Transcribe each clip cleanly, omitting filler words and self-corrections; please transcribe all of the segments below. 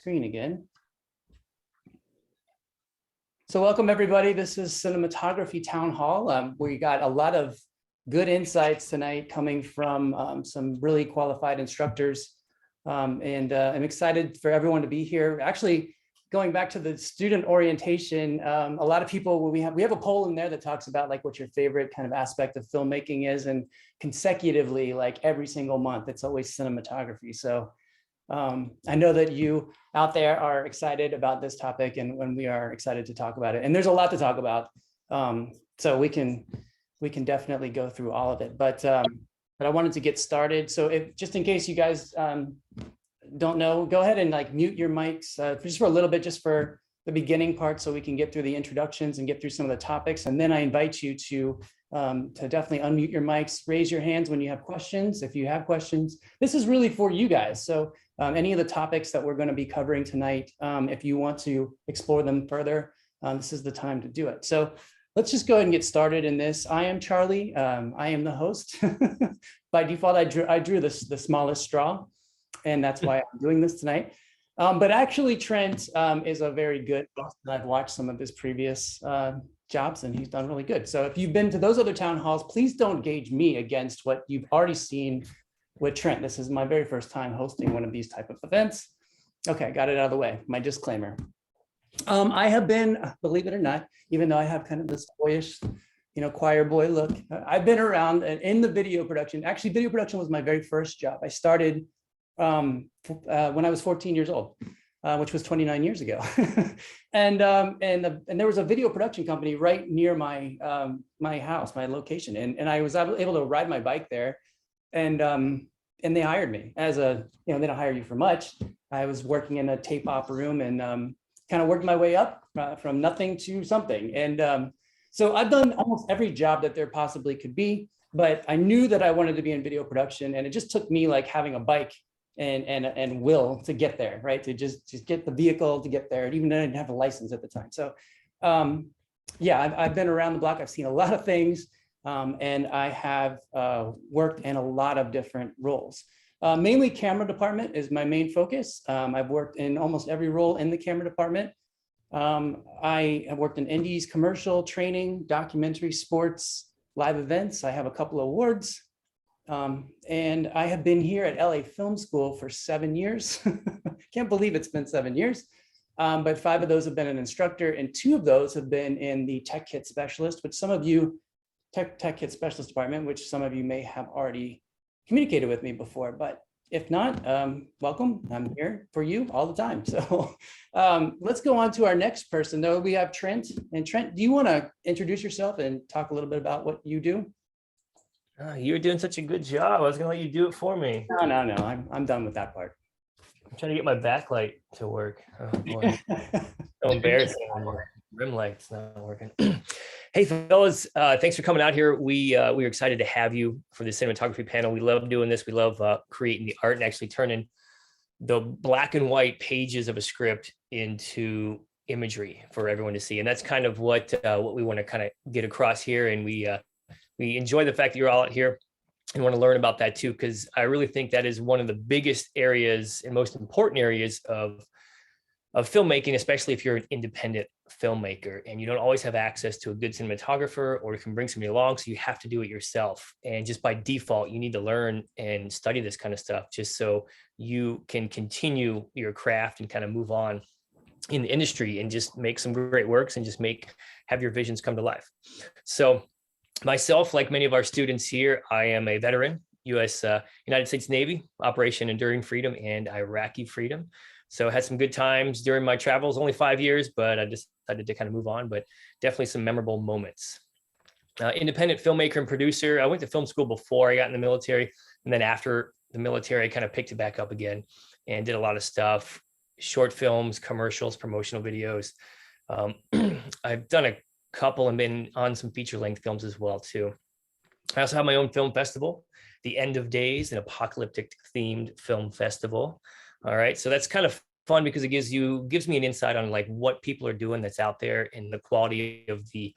screen again. So welcome everybody. This is Cinematography Town Hall. We got a lot of good insights tonight coming from some really qualified instructors. I'm excited for everyone to be here. Actually, going back to the student orientation, a lot of people, we have a poll in there that talks about like what your favorite kind of aspect of filmmaking is, and consecutively, like every single month, it's always cinematography. So I know that you out there are excited about this topic, and when we are excited to talk about it, and there's a lot to talk about. So we can definitely go through all of it, but I wanted to get started. So just in case you guys don't know, go ahead and like mute your mics just for a little bit, just for the beginning part, so we can get through the introductions and get through some of the topics. And then I invite you to definitely unmute your mics, raise your hands when you have questions. If you have questions, this is really for you guys. So any of the topics that we're going to be covering tonight, if you want to explore them further, this is the time to do it. So let's just go ahead and get started in this. I am Charlie. I am the host. By default, I drew the smallest straw, and that's why I'm doing this tonight. But actually, Trent is a very good host. I've watched some of his previous jobs, and he's done really good. So if you've been to those other town halls, please don't gauge me against what you've already seen with Trent. This is my very first time hosting one of these type of events. Okay, got it out of the way. My disclaimer. I have been, believe it or not, even though I have kind of this boyish, choir boy look, I've been around in the video production. Actually, video production was my very first job. I started when I was 14 years old, which was 29 years ago. And there was a video production company right near my house, my location. And I was able to ride my bike there. And they hired me as they don't hire you for much. I was working in a tape op room and kind of worked my way up from nothing to something. And so I've done almost every job that there possibly could be, but I knew that I wanted to be in video production. And it just took me like having a bike and will to get there, right? To just get the vehicle to get there. Even though I didn't have a license at the time. So yeah, I've been around the block. I've seen a lot of things. And I have worked in a lot of different roles. Mainly camera department is my main focus. I've worked in almost every role in the camera department. I have worked in indies, commercial, training, documentary, sports, live events. I have a couple of awards. And I have been here at LA Film School for 7 years. Can't believe it's been 7 years. But 5 of those have been an instructor, and 2 of those have been in the tech kit specialist, which some of you, tech kit specialist department, which some of you may have already communicated with me before, but if not, welcome. I'm here for you all the time. So let's go on to our next person, though. We have Trent. And Trent, do you want to introduce yourself and talk a little bit about what you do? You were doing such a good job. I was going to let you do it for me. No. I'm done with that part. I'm trying to get my backlight to work. Oh, boy. So embarrassing. Rim light's not working. Hey, fellas, thanks for coming out here. We're excited to have you for the cinematography panel. We love doing this. We love creating the art and actually turning the black and white pages of a script into imagery for everyone to see. And that's kind of what we want to kind of get across here. And we enjoy the fact that you're all out here and want to learn about that too, because I really think that is one of the biggest areas and most important areas of filmmaking, especially if you're an independent filmmaker and you don't always have access to a good cinematographer or can bring somebody along. So you have to do it yourself. And just by default, you need to learn and study this kind of stuff just so you can continue your craft and kind of move on in the industry and just make some great works and just have your visions come to life. So myself, like many of our students here, I am a veteran, United States Navy, Operation Enduring Freedom and Iraqi Freedom. So I had some good times during my travels, only 5 years, but I decided to kind of move on, but definitely some memorable moments. Independent filmmaker and producer. I went to film school before I got in the military. And then after the military, I kind of picked it back up again and did a lot of stuff, short films, commercials, promotional videos. I've done a couple and been on some feature length films as well too. I also have my own film festival, The End of Days, an apocalyptic themed film festival. All right, so that's kind of fun because it gives me an insight on like what people are doing that's out there and the quality of the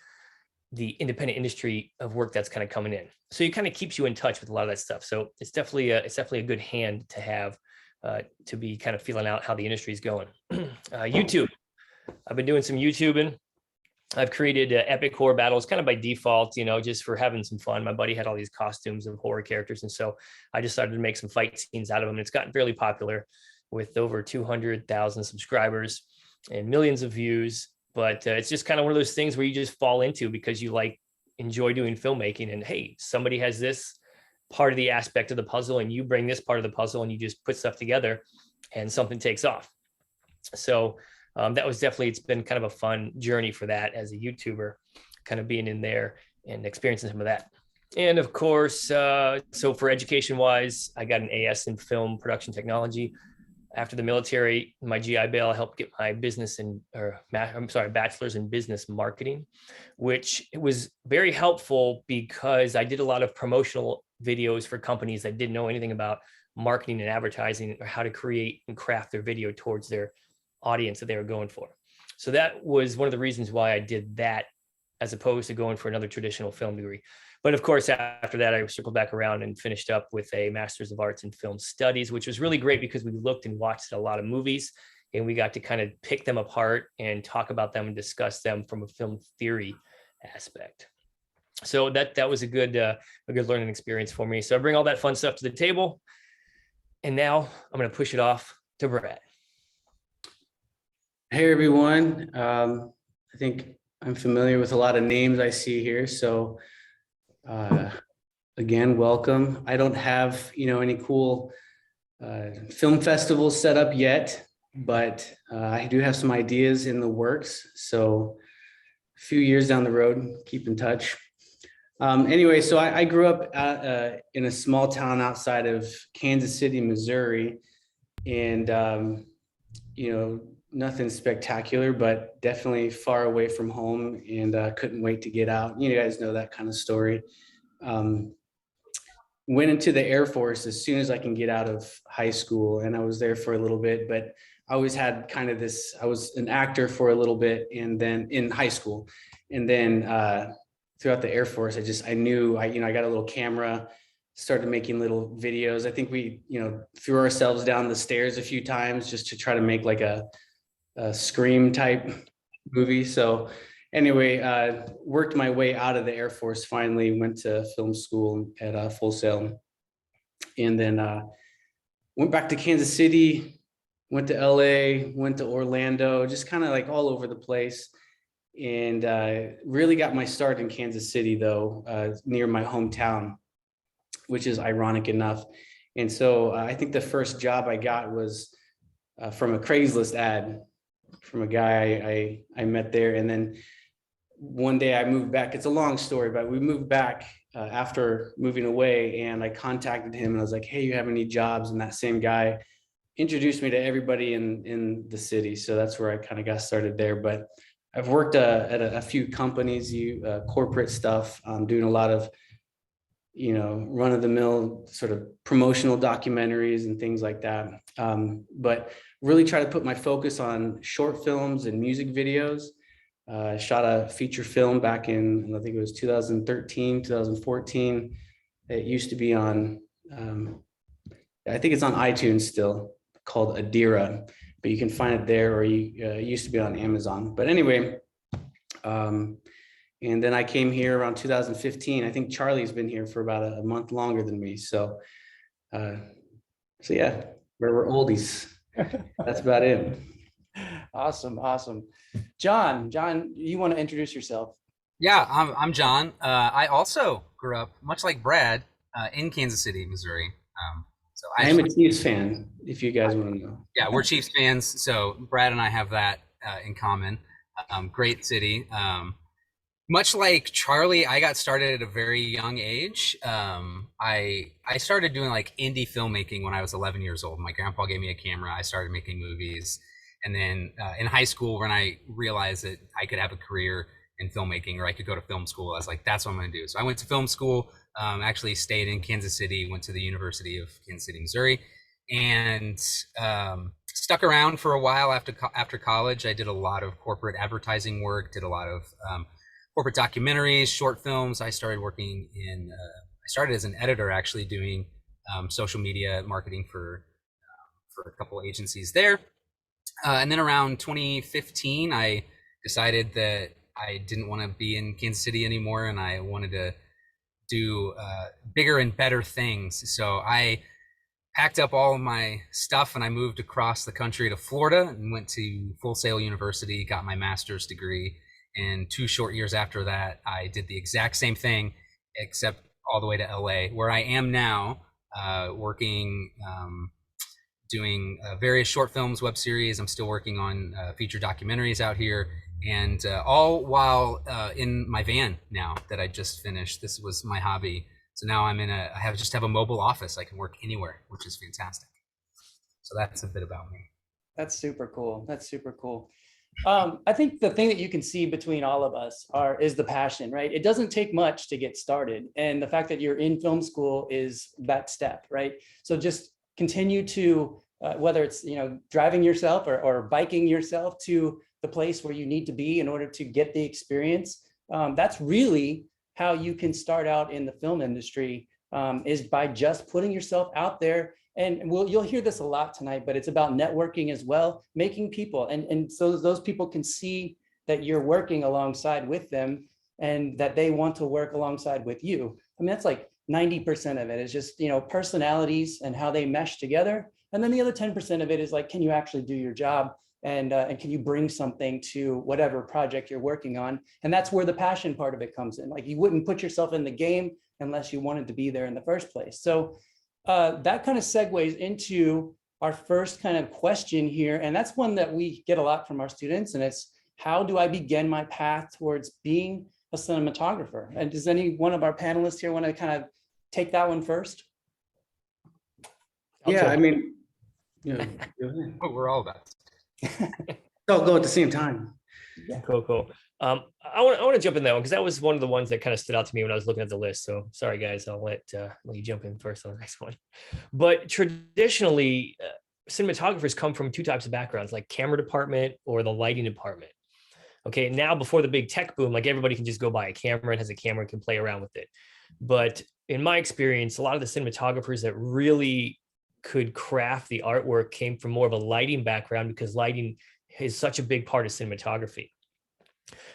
independent industry of work that's kind of coming in. So it kind of keeps you in touch with a lot of that stuff. So it's definitely a good hand to have to be kind of feeling out how the industry is going. YouTube. I've been doing some YouTubing. I've created epic horror battles kind of by default, just for having some fun. My buddy had all these costumes of horror characters. And so I decided to make some fight scenes out of them. And it's gotten fairly popular with over 200,000 subscribers and millions of views. But it's just kind of one of those things where you just fall into because you enjoy doing filmmaking. And hey, somebody has this part of the aspect of the puzzle and you bring this part of the puzzle and you just put stuff together and something takes off. So that was definitely, it's been kind of a fun journey for that as a YouTuber, kind of being in there and experiencing some of that. And of course, so for education wise, I got an AS in film production technology. After the military, my GI Bill helped get my bachelor's in business marketing, which was very helpful because I did a lot of promotional videos for companies that didn't know anything about marketing and advertising or how to create and craft their video towards their audience that they were going for. So that was one of the reasons why I did that as opposed to going for another traditional film degree. But of course, after that, I circled back around and finished up with a Master's of Arts in Film Studies, which was really great because we looked and watched a lot of movies and we got to kind of pick them apart and talk about them and discuss them from a film theory aspect. So that was a good learning experience for me. So I bring all that fun stuff to the table. And now I'm going to push it off to Brad. Hey, everyone. I think I'm familiar with a lot of names I see here. So again, welcome. I don't have, any cool film festivals set up yet, but I do have some ideas in the works. So a few years down the road, keep in touch. Anyway, so I grew up in a small town outside of Kansas City, Missouri, and, nothing spectacular, but definitely far away from home, and couldn't wait to get out. You guys know that kind of story. Went into the Air Force as soon as I can get out of high school, and I was there for a little bit, but I always had kind of this, I was an actor for a little bit, and then in high school, and then throughout the Air Force, I knew I got a little camera, started making little videos. I think we, threw ourselves down the stairs a few times just to try to make like a Scream type movie. So anyway, worked my way out of the Air Force, finally went to film school at Full Sail, and then went back to Kansas City, went to LA, went to Orlando, just kind of like all over the place. And really got my start in Kansas City though, near my hometown, which is ironic enough. And so I think the first job I got was from a Craigslist ad from a guy I met there. And then one day I moved back. It's a long story, but we moved back after moving away, and I contacted him and I was like, hey, you have any jobs? And that same guy introduced me to everybody in the city. So that's where I kind of got started there. But I've worked at a few companies, corporate stuff, doing a lot of, run-of-the-mill sort of promotional documentaries and things like that. But really try to put my focus on short films and music videos. Shot a feature film back in, I think it was 2013, 2014. It used to be on, I think it's on iTunes still, called Adira, but you can find it there, or it used to be on Amazon. But anyway, and then I came here around 2015. I think Charlie's been here for about a month longer than me. So yeah, we're oldies. That's about it. Awesome. Jon, you want to introduce yourself? Yeah, I'm Jon. I also grew up, much like Brad, in Kansas City, Missouri. So I'm a Chiefs fan, if you guys want to know. Yeah, we're Chiefs fans. So Brad and I have that in common. Great city. Much like Charlie, I got started at a very young age. I started doing like indie filmmaking when I was 11 years old. My grandpa gave me a camera. I started making movies. And then in high school, when I realized that I could have a career in filmmaking, or I could go to film school, I was like, that's what I'm going to do. So I went to film school, actually stayed in Kansas City, went to the University of Kansas City, Missouri, and stuck around for a while after college. I did a lot of corporate advertising work, did a lot of corporate documentaries, short films. I started working I started as an editor, actually doing social media marketing for for a couple agencies there. And then around 2015, I decided that I didn't want to be in Kansas City anymore, and I wanted to do bigger and better things. So I packed up all of my stuff and I moved across the country to Florida and went to Full Sail University, got my master's degree. And 2 short years after that, I did the exact same thing, except all the way to LA, where I am now, working, doing various short films, web series. I'm still working on feature documentaries out here, and all while in my van now that I just finished. This was my hobby. So now I have a mobile office. I can work anywhere, which is fantastic. So that's a bit about me. That's super cool. That's super cool. I think the thing that you can see between all of us is the passion, right? It doesn't take much to get started. And the fact that you're in film school is that step, right? So just continue to, whether it's, driving yourself or biking yourself to the place where you need to be in order to get the experience. That's really how you can start out in the film industry, is by just putting yourself out there. And you'll hear this a lot tonight, but it's about networking as well, making people. And so those people can see that you're working alongside with them and that they want to work alongside with you. I mean, that's like 90% of it is just, personalities and how they mesh together. And then the other 10% of it is like, can you actually do your job? And can you bring something to whatever project you're working on? And that's where the passion part of it comes in. Like, you wouldn't put yourself in the game unless you wanted to be there in the first place. So that kind of segues into our first kind of question here. And that's one that we get a lot from our students. And it's, how do I begin my path towards being a cinematographer? And does any one of our panelists here want to kind of take that one first? Yeah, I mean, We're all about I'll go at the same time. Yeah. Cool. I want to jump in that one because that was one of the ones that kind of stood out to me when I was looking at the list. So sorry, guys, I'll let you jump in first on the next one. But traditionally, cinematographers come from 2 types of backgrounds, like camera department or the lighting department. Okay, now before the big tech boom, like everybody can just go buy a camera and has a camera and can play around with it. But in my experience, a lot of the cinematographers that really could craft the artwork came from more of a lighting background, because lighting is such a big part of cinematography.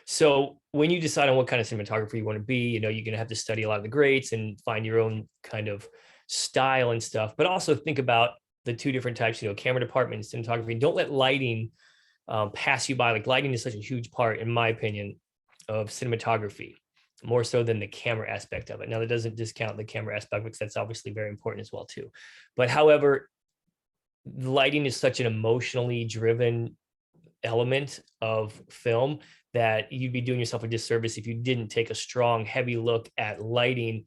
So when you decide on what kind of cinematographer you want to be, you're going to have to study a lot of the greats and find your own kind of style and stuff, but also think about the 2 different types, camera department and cinematography. Don't let lighting pass you by. Like, lighting is such a huge part, in my opinion, of cinematography, more so than the camera aspect of it. Now, that doesn't discount the camera aspect, because that's obviously very important as well too. But however, lighting is such an emotionally driven element of film that you'd be doing yourself a disservice if you didn't take a strong, heavy look at lighting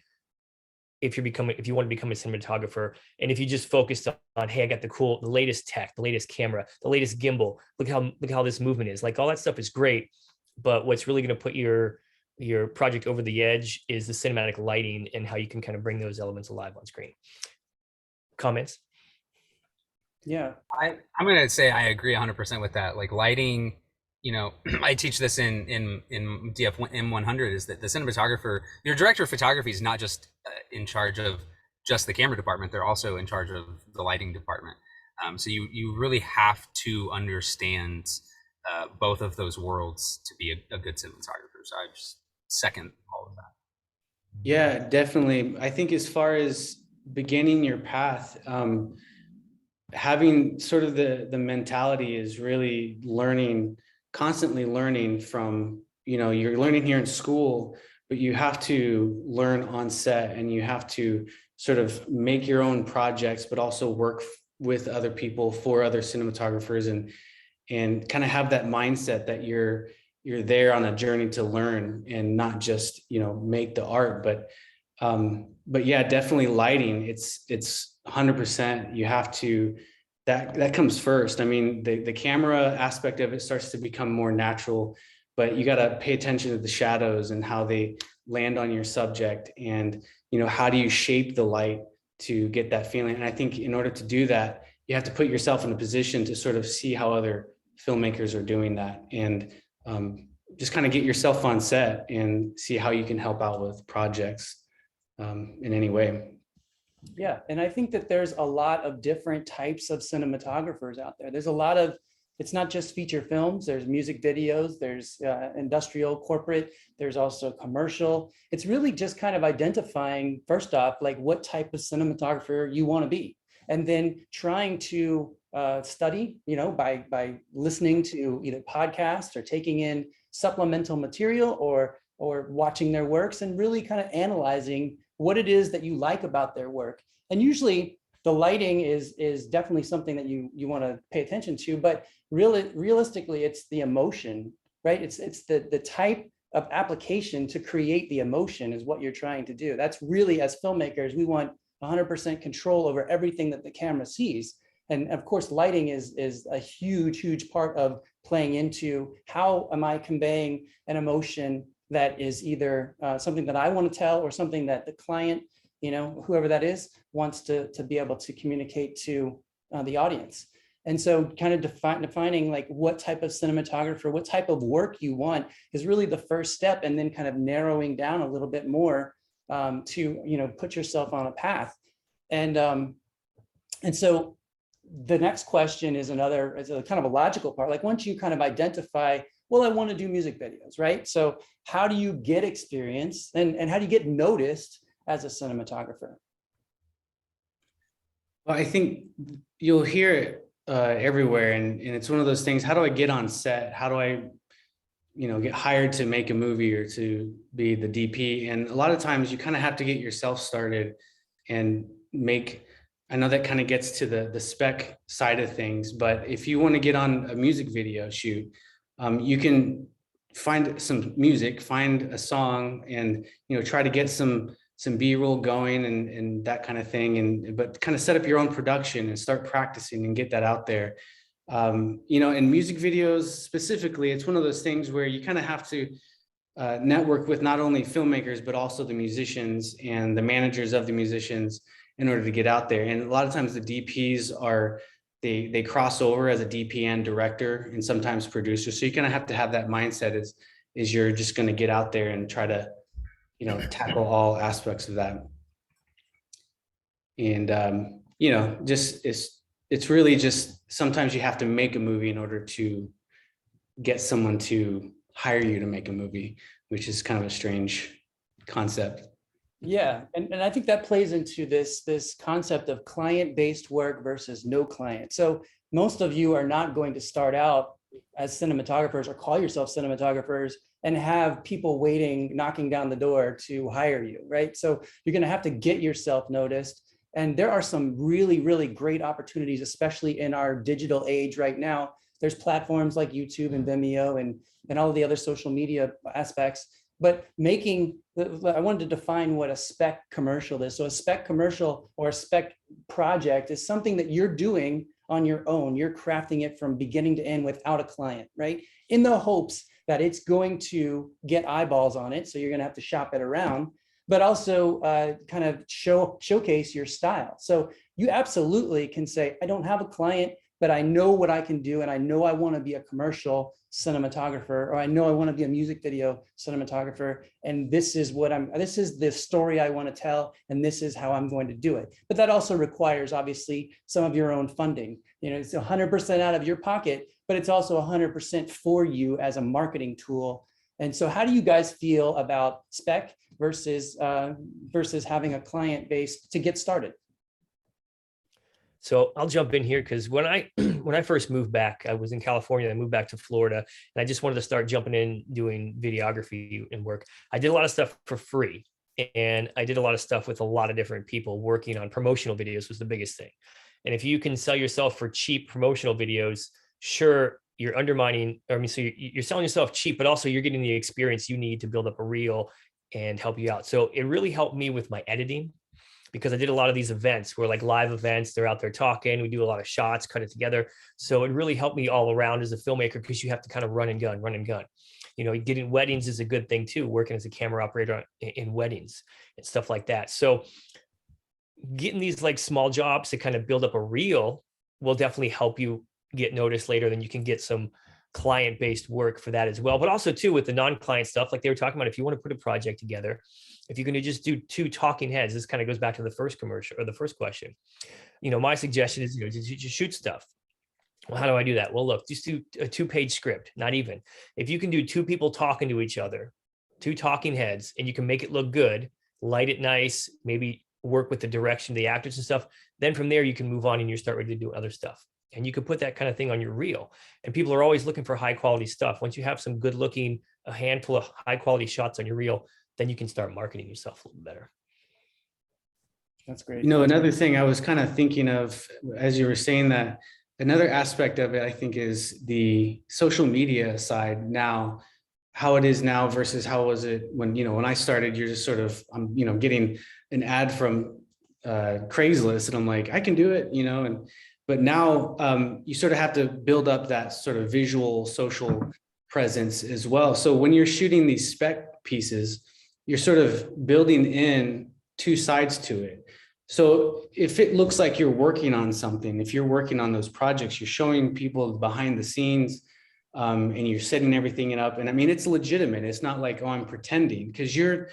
if you want to become a cinematographer. And if you just focused on, hey, I got the latest tech, the latest camera, the latest gimbal, look how this movement is. Like, all that stuff is great, but what's really going to put your project over the edge is the cinematic lighting and how you can kind of bring those elements alive on screen. Comments? Yeah, I'm going to say I agree 100% with that. Like, lighting, I teach this in DF M100, is that the cinematographer, your director of photography, is not just in charge of just the camera department. They're also in charge of the lighting department. So you really have to understand both of those worlds to be a good cinematographer. So I just second all of that. Yeah, definitely. I think as far as beginning your path, having sort of the mentality is really constantly learning from, you're learning here in school, but you have to learn on set, and you have to sort of make your own projects, but also work with other people, for other cinematographers, and kind of have that mindset that you're there on a journey to learn, and not just, make the art. But yeah, definitely lighting. It's 100%. You have to, that comes first. I mean, the camera aspect of it starts to become more natural, but you got to pay attention to the shadows and how they land on your subject, and how do you shape the light to get that feeling. And I think in order to do that, you have to put yourself in a position to sort of see how other filmmakers are doing that, and just kind of get yourself on set and see how you can help out with projects in any way. Yeah, and I think that there's a lot of different types of cinematographers out there. There's a lot of, it's not just feature films, there's music videos, there's industrial, corporate, there's also commercial. It's really just kind of identifying, first off, like what type of cinematographer you want to be, and then trying to study, by listening to either podcasts or taking in supplemental material or watching their works and really kind of analyzing what it is that you like about their work. And usually the lighting is definitely something that you want to pay attention to, but realistically, it's the emotion, right? It's the type of application to create the emotion is what you're trying to do. That's really, as filmmakers, we want 100% control over everything that the camera sees. And of course, lighting is a huge part of playing into how am I conveying an emotion that is either something that I want to tell or something that the client, whoever that is, wants to be able to communicate to the audience. And so kind of defining like what type of cinematographer, what type of work you want is really the first step, and then kind of narrowing down a little bit more to, put yourself on a path. And so the next question is a kind of a logical part. Like once you kind of identify, well, I want to do music videos, right? So how do you get experience and how do you get noticed as a cinematographer? Well, I think you'll hear it everywhere, and it's one of those things. How do I get on set? How do I, get hired to make a movie or to be the DP? And a lot of times you kind of have to get yourself started and make. I know that kind of gets to the spec side of things, but if you want to get on a music video shoot, you can find some music, find a song, and try to get some B-roll going and that kind of thing, but kind of set up your own production and start practicing and get that out there. In music videos specifically, it's one of those things where you kind of have to network with not only filmmakers but also the musicians and the managers of the musicians in order to get out there. And a lot of times the DPs they cross over as a DP and director and sometimes producer. So you kind of have to have that mindset is you're just going to get out there and try to, tackle all aspects of that. And, it's really just, sometimes you have to make a movie in order to get someone to hire you to make a movie, which is kind of a strange concept. Yeah, and I think that plays into this concept of client-based work versus no client. So most of you are not going to start out as cinematographers or call yourself cinematographers and have people waiting, knocking down the door to hire you, right? So you're going to have to get yourself noticed. And there are some really great opportunities, especially in our digital age right now. There's platforms like YouTube and Vimeo and all of the other social media aspects. But I wanted to define what a spec commercial is. So a spec commercial or a spec project is something that you're doing on your own. You're crafting it from beginning to end without a client, right? In the hopes that it's going to get eyeballs on it. So you're going to have to shop it around, but also kind of showcase your style. So you absolutely can say, I don't have a client, but I know what I can do. And I know I want to be a commercial cinematographer, or I know I want to be a music video cinematographer. And this is the story I want to tell. And this is how I'm going to do it. But that also requires obviously some of your own funding. It's 100% out of your pocket, but it's also 100% for you as a marketing tool. And so how do you guys feel about spec versus having a client base to get started? So I'll jump in here because when I first moved back, I was in California. I moved back to Florida, and I just wanted to start jumping in doing videography and work. I did a lot of stuff for free, and I did a lot of stuff with a lot of different people working on promotional videos was the biggest thing. And if you can sell yourself for cheap promotional videos, sure, you're undermining, so you're selling yourself cheap, but also you're getting the experience you need to build up a reel and help you out. So it really helped me with my editing, because I did a lot of these events where like live events, they're out there talking, we do a lot of shots, cut it together. So it really helped me all around as a filmmaker, because you have to kind of run and gun. Getting weddings is a good thing too, working as a camera operator in weddings and stuff like that. So getting these like small jobs to kind of build up a reel will definitely help you get noticed later. Then you can get some client-based work for that as well. But also too, with the non-client stuff, like they were talking about, if you want to put a project together, if you can just do two talking heads, this kind of goes back to the first commercial or the first question. My suggestion is, just shoot stuff. Well, how do I do that? Well, look, just do a 2-page script, not even. If you can do two people talking to each other, two talking heads, and you can make it look good, light it nice, maybe work with the direction of the actors and stuff, then from there you can move on and you start ready to do other stuff. And you can put that kind of thing on your reel. And people are always looking for high quality stuff. Once you have some good looking, a handful of high quality shots on your reel, then you can start marketing yourself a little better. That's great. Another thing I was kind of thinking of as you were saying that, another aspect of it, I think, is the social media side now, how it is now versus how was it when, when I started. You're just sort of, I'm, getting an ad from Craigslist and I'm like, I can do it, but now you sort of have to build up that sort of visual social presence as well. So when you're shooting these spec pieces, you're sort of building in two sides to it. So if it looks like you're working on something, if you're working on those projects, you're showing people behind the scenes and you're setting everything up. And I mean, it's legitimate. It's not like, oh, I'm pretending, because you're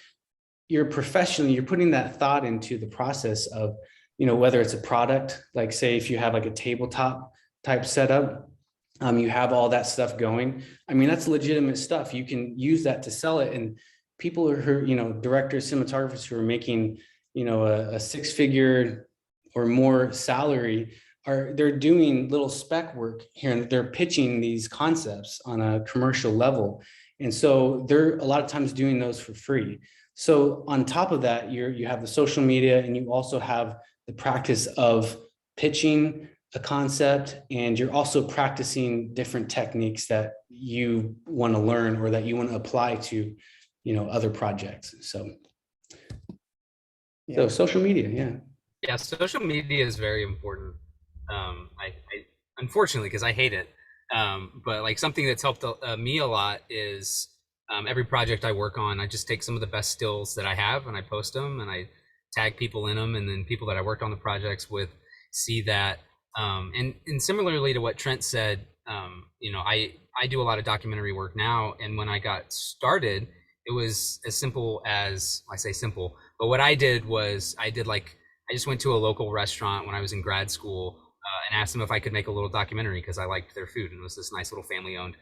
professional, you're putting that thought into the process of, whether it's a product, like say, if you have like a tabletop type setup, you have all that stuff going. I mean, that's legitimate stuff. You can use that to sell it. And people who, directors, cinematographers who are making, a 6-figure or more salary they're doing little spec work here and they're pitching these concepts on a commercial level. And so they're a lot of times doing those for free. So on top of that, you have the social media and you also have the practice of pitching a concept, and you're also practicing different techniques that you want to learn or that you want to apply to, other projects. So social media, yeah, social media is very important. I unfortunately, because I hate it, but like something that's helped me a lot is every project I work on, I just take some of the best stills that I have and I post them and I tag people in them, and then people that I worked on the projects with see that. And similarly to what Trent said, I do a lot of documentary work now, and when I got started, it was as simple as, I say simple, but what I did was I just went to a local restaurant when I was in grad school and asked them if I could make a little documentary because I liked their food, and it was this nice little family-owned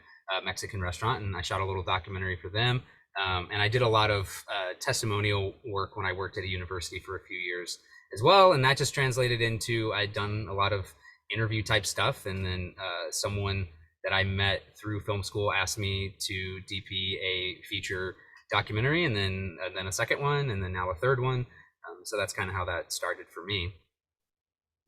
Mexican restaurant, and I shot a little documentary for them. And I did a lot of testimonial work when I worked at a university for a few years as well, and that just translated into, I'd done a lot of interview type stuff, and then someone that I met through film school asked me to DP a feature documentary, and then a second one, and then now a third one. So that's kind of how that started for me.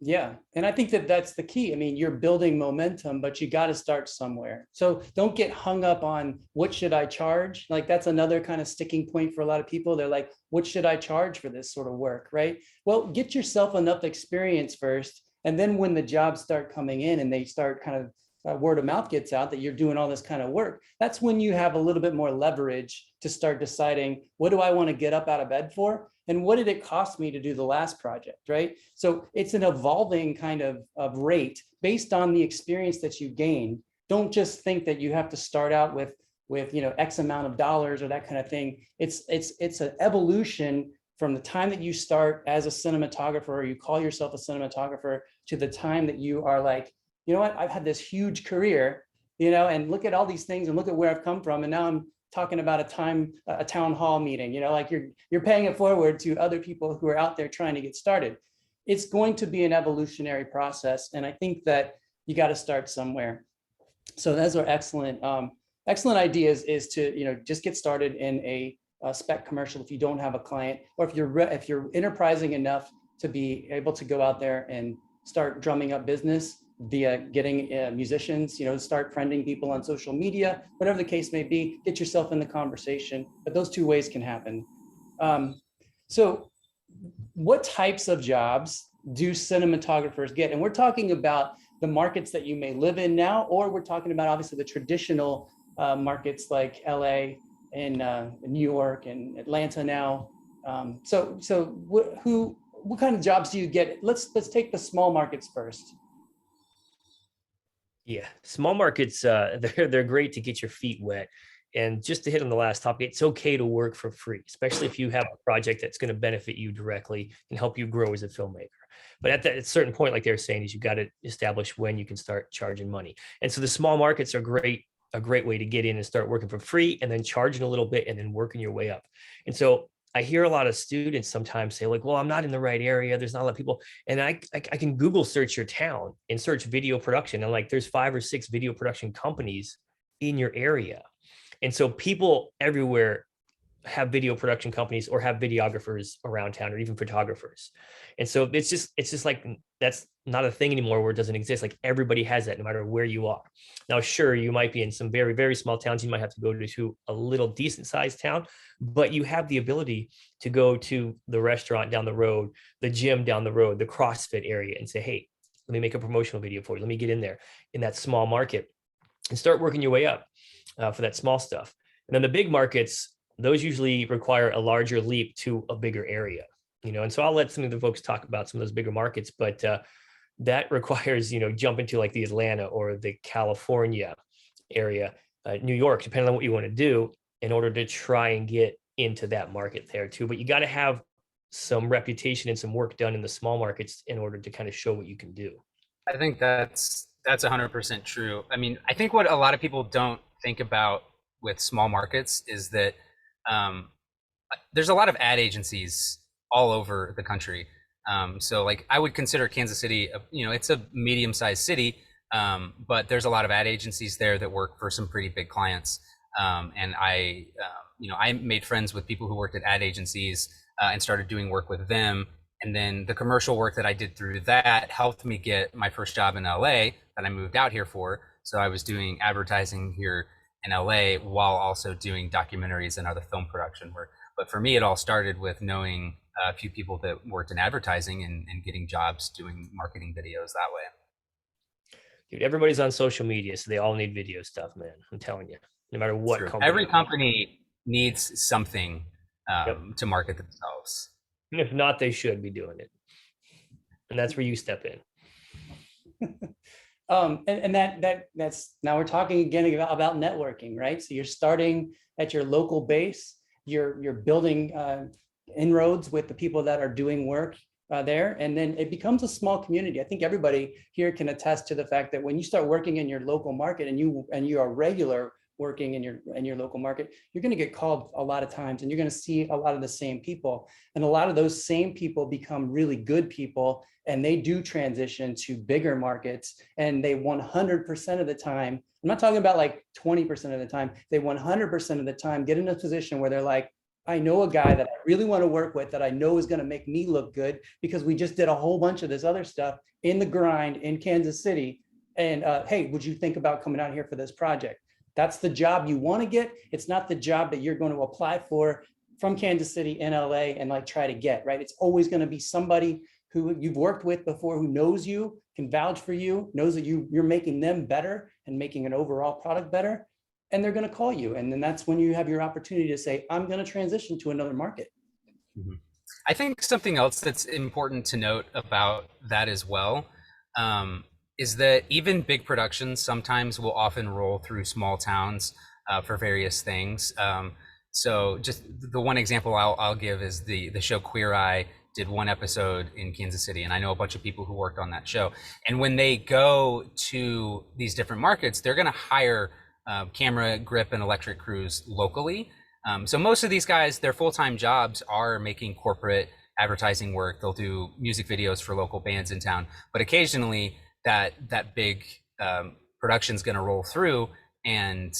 Yeah. And I think that that's the key. I mean, you're building momentum, but you got to start somewhere. So don't get hung up on what should I charge? Like that's another kind of sticking point for a lot of people. They're like, what should I charge for this sort of work? Right. Well, get yourself enough experience first. And then when the jobs start coming in and they start kind of word of mouth gets out that you're doing all this kind of work, that's when you have a little bit more leverage to start deciding, what do I want to get up out of bed for? And what did it cost me to do the last project, right? So it's an evolving kind of rate based on the experience that you gain. Don't just think that you have to start out with X amount of dollars or that kind of thing. It's an evolution from the time that you start as a cinematographer, or you call yourself a cinematographer, to the time that you are like, you know what, I've had this huge career, and look at all these things and look at where I've come from. And now I'm talking about a town hall meeting, like you're paying it forward to other people who are out there trying to get started. It's going to be an evolutionary process. And I think that you got to start somewhere. So those are excellent ideas, is to, just get started in a spec commercial if you don't have a client, or if you're enterprising enough to be able to go out there and start drumming up business via getting musicians, start friending people on social media, whatever the case may be, get yourself in the conversation. But those two ways can happen. So what types of jobs do cinematographers get? And we're talking about the markets that you may live in now, or we're talking about obviously the traditional markets like LA and New York and Atlanta now. So what kind of jobs do you get? Let's take the small markets first. Yeah, small markets, they're great to get your feet wet. And just to hit on the last topic, it's okay to work for free, especially if you have a project that's going to benefit you directly and help you grow as a filmmaker. But at that certain point, like they were saying, is you got to establish when you can start charging money. And so the small markets are a great way to get in and start working for free, and then charging a little bit and then working your way up. And so I hear a lot of students sometimes say like, well, I'm not in the right area. There's not a lot of people. And I can Google search your town and search video production. And like, there's 5 or 6 video production companies in your area. And so people everywhere have video production companies or have videographers around town, or even photographers. And so it's just like, that's not a thing anymore where it doesn't exist. Like, everybody has that no matter where you are. Now, sure, you might be in some very, very small towns. You might have to go to a little decent sized town, but you have the ability to go to the restaurant down the road, the gym down the road, the CrossFit area, and say, hey, let me make a promotional video for you. Let me get in there in that small market and start working your way up for that small stuff. And then the big markets, those usually require a larger leap to a bigger area, and so I'll let some of the folks talk about some of those bigger markets, but that requires, jump into like the Atlanta or the California area, New York, depending on what you want to do in order to try and get into that market there too. But you got to have some reputation and some work done in the small markets in order to kind of show what you can do. I think that's 100% true. I mean, I think what a lot of people don't think about with small markets is that there's a lot of ad agencies all over the country. So like, I would consider Kansas City, it's a medium-sized city, but there's a lot of ad agencies there that work for some pretty big clients. And I made friends with people who worked at ad agencies and started doing work with them. And then the commercial work that I did through that helped me get my first job in LA that I moved out here for. So I was doing advertising here in LA while also doing documentaries and other film production work. But for me, it all started with knowing a few people that worked in advertising and getting jobs doing marketing videos that way. Dude, everybody's on social media, so they all need video stuff, man. I'm telling you, no matter what company. Every company needs something to market themselves. And if not, they should be doing it. And that's where you step in. That's now we're talking again about networking, right? So you're starting at your local base, you're building inroads with the people that are doing work there, and then it becomes a small community. I think everybody here can attest to the fact that when you start working in your local market and you are regular working in your local market, you're going to get called a lot of times, and you're going to see a lot of the same people, and a lot of those same people become really good people, and they do transition to bigger markets, and they 100% of the time, I'm not talking about like 20% of the time, they 100% of the time get in a position where they're like, I know a guy that I really want to work with that I know is going to make me look good because we just did a whole bunch of this other stuff in the grind in Kansas City. And hey, would you think about coming out here for this project? That's the job you want to get. It's not the job that you're going to apply for from Kansas City in LA and like try to get, right? It's always going to be somebody who you've worked with before, who knows you, can vouch for you, knows that you're making them better and making an overall product better. And they're going to call you. And then that's when you have your opportunity to say, I'm going to transition to another market. Mm-hmm. I think something else that's important to note about that as well is that even big productions sometimes will often roll through small towns for various things. So just the one example I'll give is the show Queer Eye did one episode in Kansas City, and I know a bunch of people who worked on that show. And when they go to these different markets, they're going to hire camera, grip, and electric crews locally. So most of these guys, their full-time jobs are making corporate advertising work. They'll do music videos for local bands in town, but occasionally that big production is going to roll through, and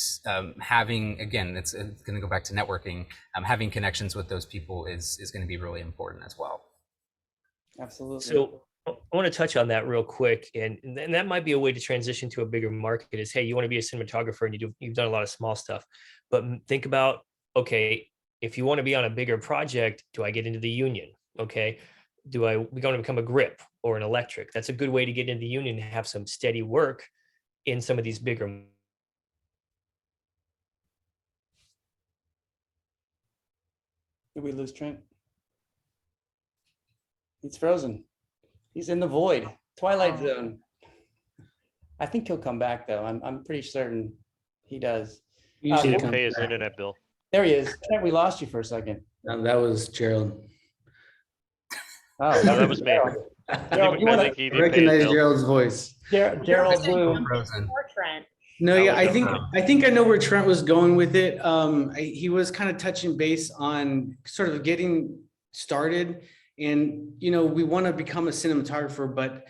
having, again, it's going to go back to networking. Having connections with those people is going to be really important as well. Absolutely. So I want to touch on that real quick, and that might be a way to transition to a bigger market. Is, hey, you want to be a cinematographer and you've done a lot of small stuff, but think about, okay, if you want to be on a bigger project, do I get into the union? Okay, we going to become a grip or an electric? That's a good way to get into the union and have some steady work in some of these bigger. Did we lose Trent? He's frozen. He's in the void, Twilight Zone. I think he'll come back though. I'm pretty certain he does. Usually Uh, comes Pay his back. internet bill. There he is. Trent, we lost you for a second. That was Gerald. Oh, No, that was me. Gerald, you I want think to, he I did pay his recognize bill. Gerald's voice. Gerald Bloom. Frozen. Or Trent. No, That yeah, was I think I know where Trent was going with it. He was kind of touching base on sort of getting started, and we want to become a cinematographer, but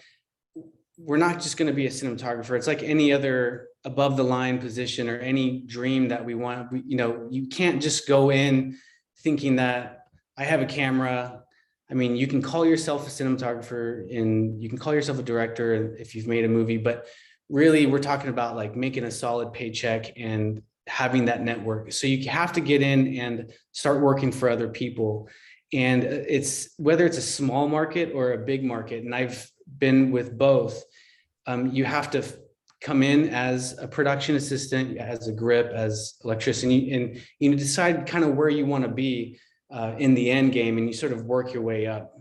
we're not just going to be a cinematographer. It's like any other above the line position or any dream that we want. You can't just go in thinking that I have a camera. I mean, you can call yourself a cinematographer and you can call yourself a director if you've made a movie, but really we're talking about like making a solid paycheck and having that network. So you have to get in and start working for other people. And it's whether it's a small market or a big market. And I've been with both. You have to come in as a production assistant, as a grip, as electricity, and you decide kind of where you want to be in the end game, and you sort of work your way up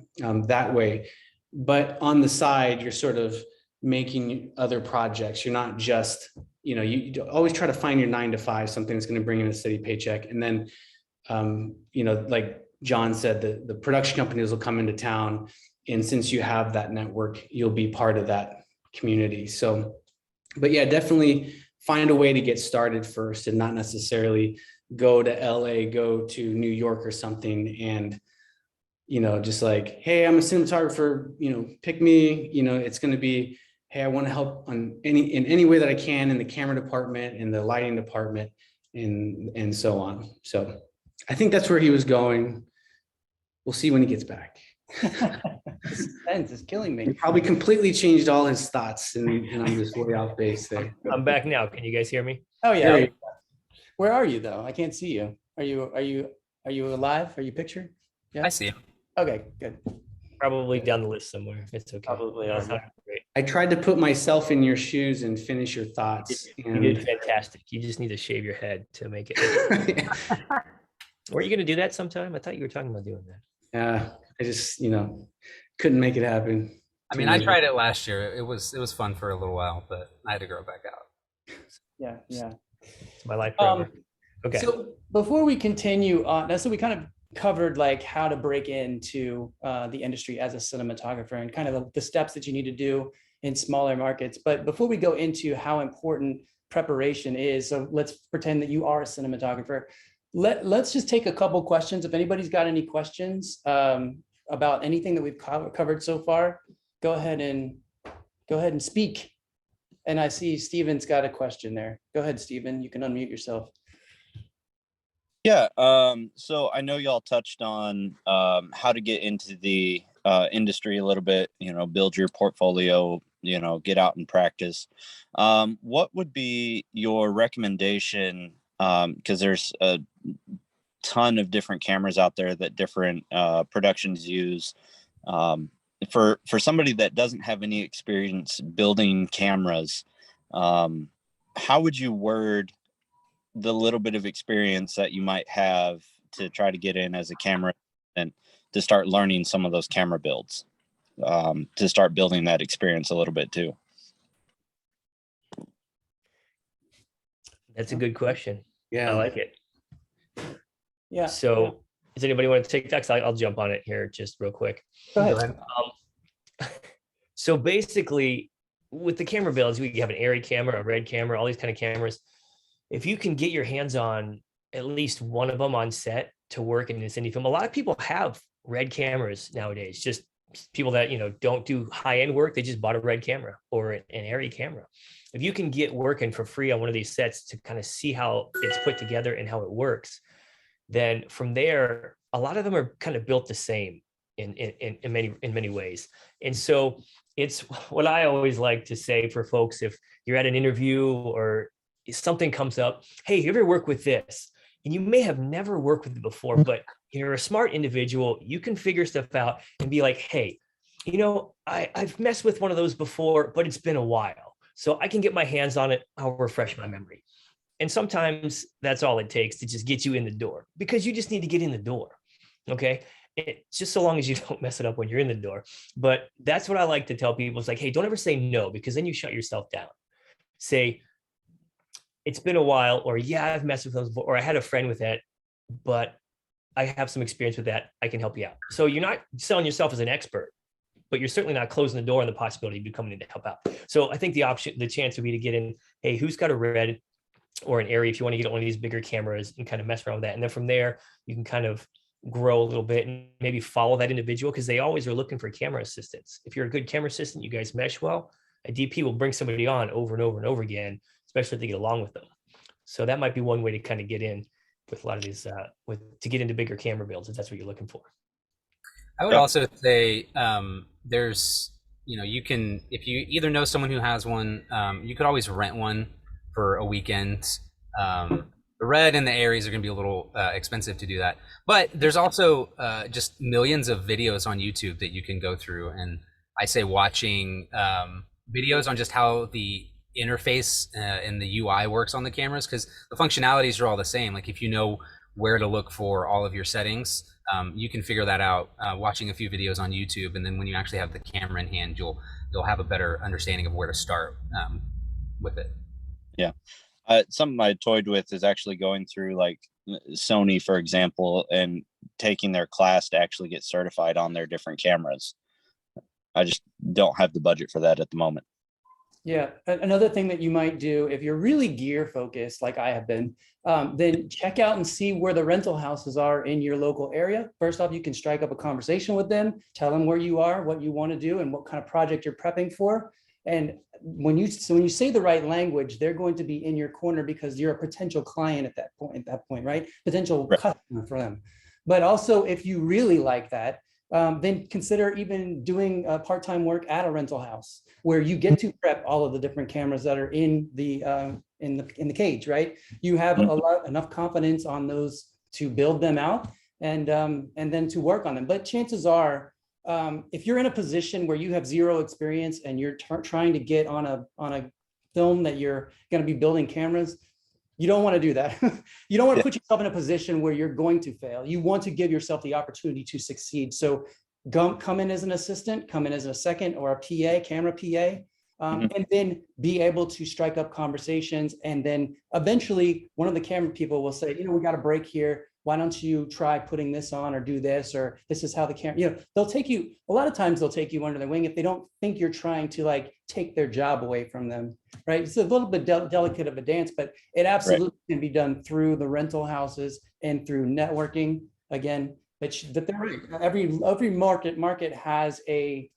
that way. But on the side, you're sort of making other projects. You're not just, you always try to find your 9 to 5, something that's going to bring in a steady paycheck. And then, like John said, the production companies will come into town. And since you have that network, you'll be part of that community. So, but yeah, definitely find a way to get started first and not necessarily go to LA, go to New York or something. And, just like, hey, I'm a cinematographer, pick me, it's going to be, hey, I want to help in any way that I can in the camera department, in the lighting department, and so on. So I think that's where he was going. We'll see when he gets back. Suspense is killing me. He probably completely changed all his thoughts, and I'm just way off base there. I'm back now. Can you guys hear me? Oh There yeah. you Where are you though? I can't see you. Are you alive? Are you pictured? Yeah. I see. Okay, good. Probably down the list somewhere. It's okay. Probably That's on not great. I tried to put myself in your shoes and finish your thoughts. You did fantastic. You just need to shave your head to make it. Were you going to do that sometime? I thought you were talking about doing that. Yeah, I just couldn't make it happen. I mean, I tried it last year. It was fun for a little while, but I had to grow back out. Yeah, yeah. It's my life forever. Okay. So before we continue on, so we kind of covered like how to break into the industry as a cinematographer and kind of the steps that you need to do in smaller markets. But before we go into how important preparation is, so let's pretend that you are a cinematographer. Let's just take a couple questions. If anybody's got any questions about anything that we've covered so far, go ahead and speak. And I see Steven's got a question there. Go ahead, Steven. You can unmute yourself. Yeah, so I know y'all touched on how to get into the industry a little bit, build your portfolio, get out and practice. What would be your recommendation? Because there's a ton of different cameras out there that different productions use. For somebody that doesn't have any experience building cameras, how would you word the little bit of experience that you might have to try to get in as a camera and to start learning some of those camera builds, to start building that experience a little bit too? That's a good question. Yeah, I like it. Yeah. So does anybody want to take that? 'Cause I'll jump on it here just real quick. Go ahead. So basically with the camera builds, we have an Arri camera, a red camera, all these kind of cameras. If you can get your hands on at least one of them on set to work in this indie film, a lot of people have red cameras nowadays, just people that, don't do high-end work. They just bought a red camera or an Arri camera. If you can get working for free on one of these sets to kind of see how it's put together and how it works, then from there, a lot of them are kind of built the same in many ways. And so it's what I always like to say for folks, if you're at an interview or something comes up, hey, you ever work with this? And you may have never worked with it before, but you're a smart individual. You can figure stuff out and be like, hey, I've messed with one of those before, but it's been a while. So I can get my hands on it. I'll refresh my memory. And sometimes that's all it takes to just get you in the door, because you just need to get in the door. Okay. It's just so long as you don't mess it up when you're in the door. But that's what I like to tell people. It's like, hey, don't ever say no, because then you shut yourself down. Say, it's been a while, or yeah, I've messed with those before, or I had a friend with that, but I have some experience with that. I can help you out. So you're not selling yourself as an expert, but you're certainly not closing the door on the possibility of you coming in to help out. So I think the chance would be to get in, hey, who's got a red or an area if you want to get one of these bigger cameras and kind of mess around with that. And then from there, you can kind of grow a little bit and maybe follow that individual, because they always are looking for camera assistants. If you're a good camera assistant, you guys mesh well, a DP will bring somebody on over and over and over again, especially if they get along with them. So that might be one way to kind of get in with a lot of these, to get into bigger camera builds, if that's what you're looking for. I would also say there's, you can, if you either know someone who has one, you could always rent one for a weekend. The red and the Aries are going to be a little expensive to do that. But there's also just millions of videos on YouTube that you can go through. And I say watching videos on just how the interface and the UI works on the cameras, because the functionalities are all the same. Like if you know where to look for all of your settings, you can figure that out watching a few videos on YouTube. And then when you actually have the camera in hand, you'll have a better understanding of where to start with it. Yeah. Something I toyed with is actually going through like Sony, for example, and taking their class to actually get certified on their different cameras. I just don't have the budget for that at the moment. Yeah, another thing that you might do if you're really gear focused, like I have been, then check out and see where the rental houses are in your local area. First off, you can strike up a conversation with them, tell them where you are, what you want to do, and what kind of project you're prepping for. And when you say the right language, they're going to be in your corner because you're a potential client at that point, right? Potential customer for them. But also, if you really like that, then consider even doing part-time work at a rental house where you get to prep all of the different cameras that are in the cage, right? You have enough confidence on those to build them out and then to work on them. But chances are, if you're in a position where you have zero experience and you're trying to get on a film that you're going to be building cameras, you don't want to do that. You don't want to put yourself in a position where you're going to fail. You want to give yourself the opportunity to succeed. So come in as an assistant, come in as a second or a PA, camera PA, and then be able to strike up conversations. And then eventually one of the camera people will say, we got a break here. Why don't you try putting this on or do this, or this is how the camera, they'll take you, a lot of times they'll take you under their wing if they don't think you're trying to like take their job away from them, right? It's a little bit delicate of a dance, but it absolutely can be done through the rental houses and through networking. Again, that every market has a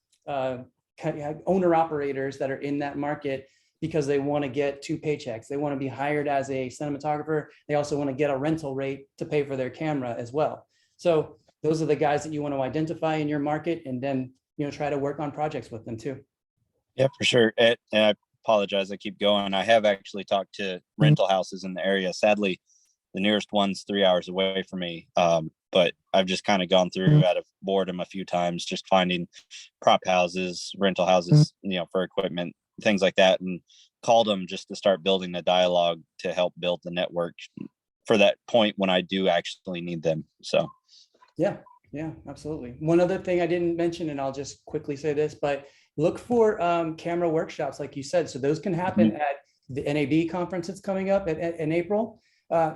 owner operators that are in that market because they want to get 2 paychecks. They want to be hired as a cinematographer. They also want to get a rental rate to pay for their camera as well. So those are the guys that you want to identify in your market and then, try to work on projects with them too. Yeah, for sure. And I apologize, I keep going. I have actually talked to rental houses in the area. Sadly, the nearest one's 3 hours away from me. But I've just kind of gone through out of boredom a few times, just finding prop houses, rental houses, for equipment, things like that, and called them just to start building a dialogue to help build the network for that point when I do actually need them. So yeah, absolutely. One other thing I didn't mention, and I'll just quickly say this, but look for camera workshops, like you said. So those can happen at the NAB conference that's coming up in April.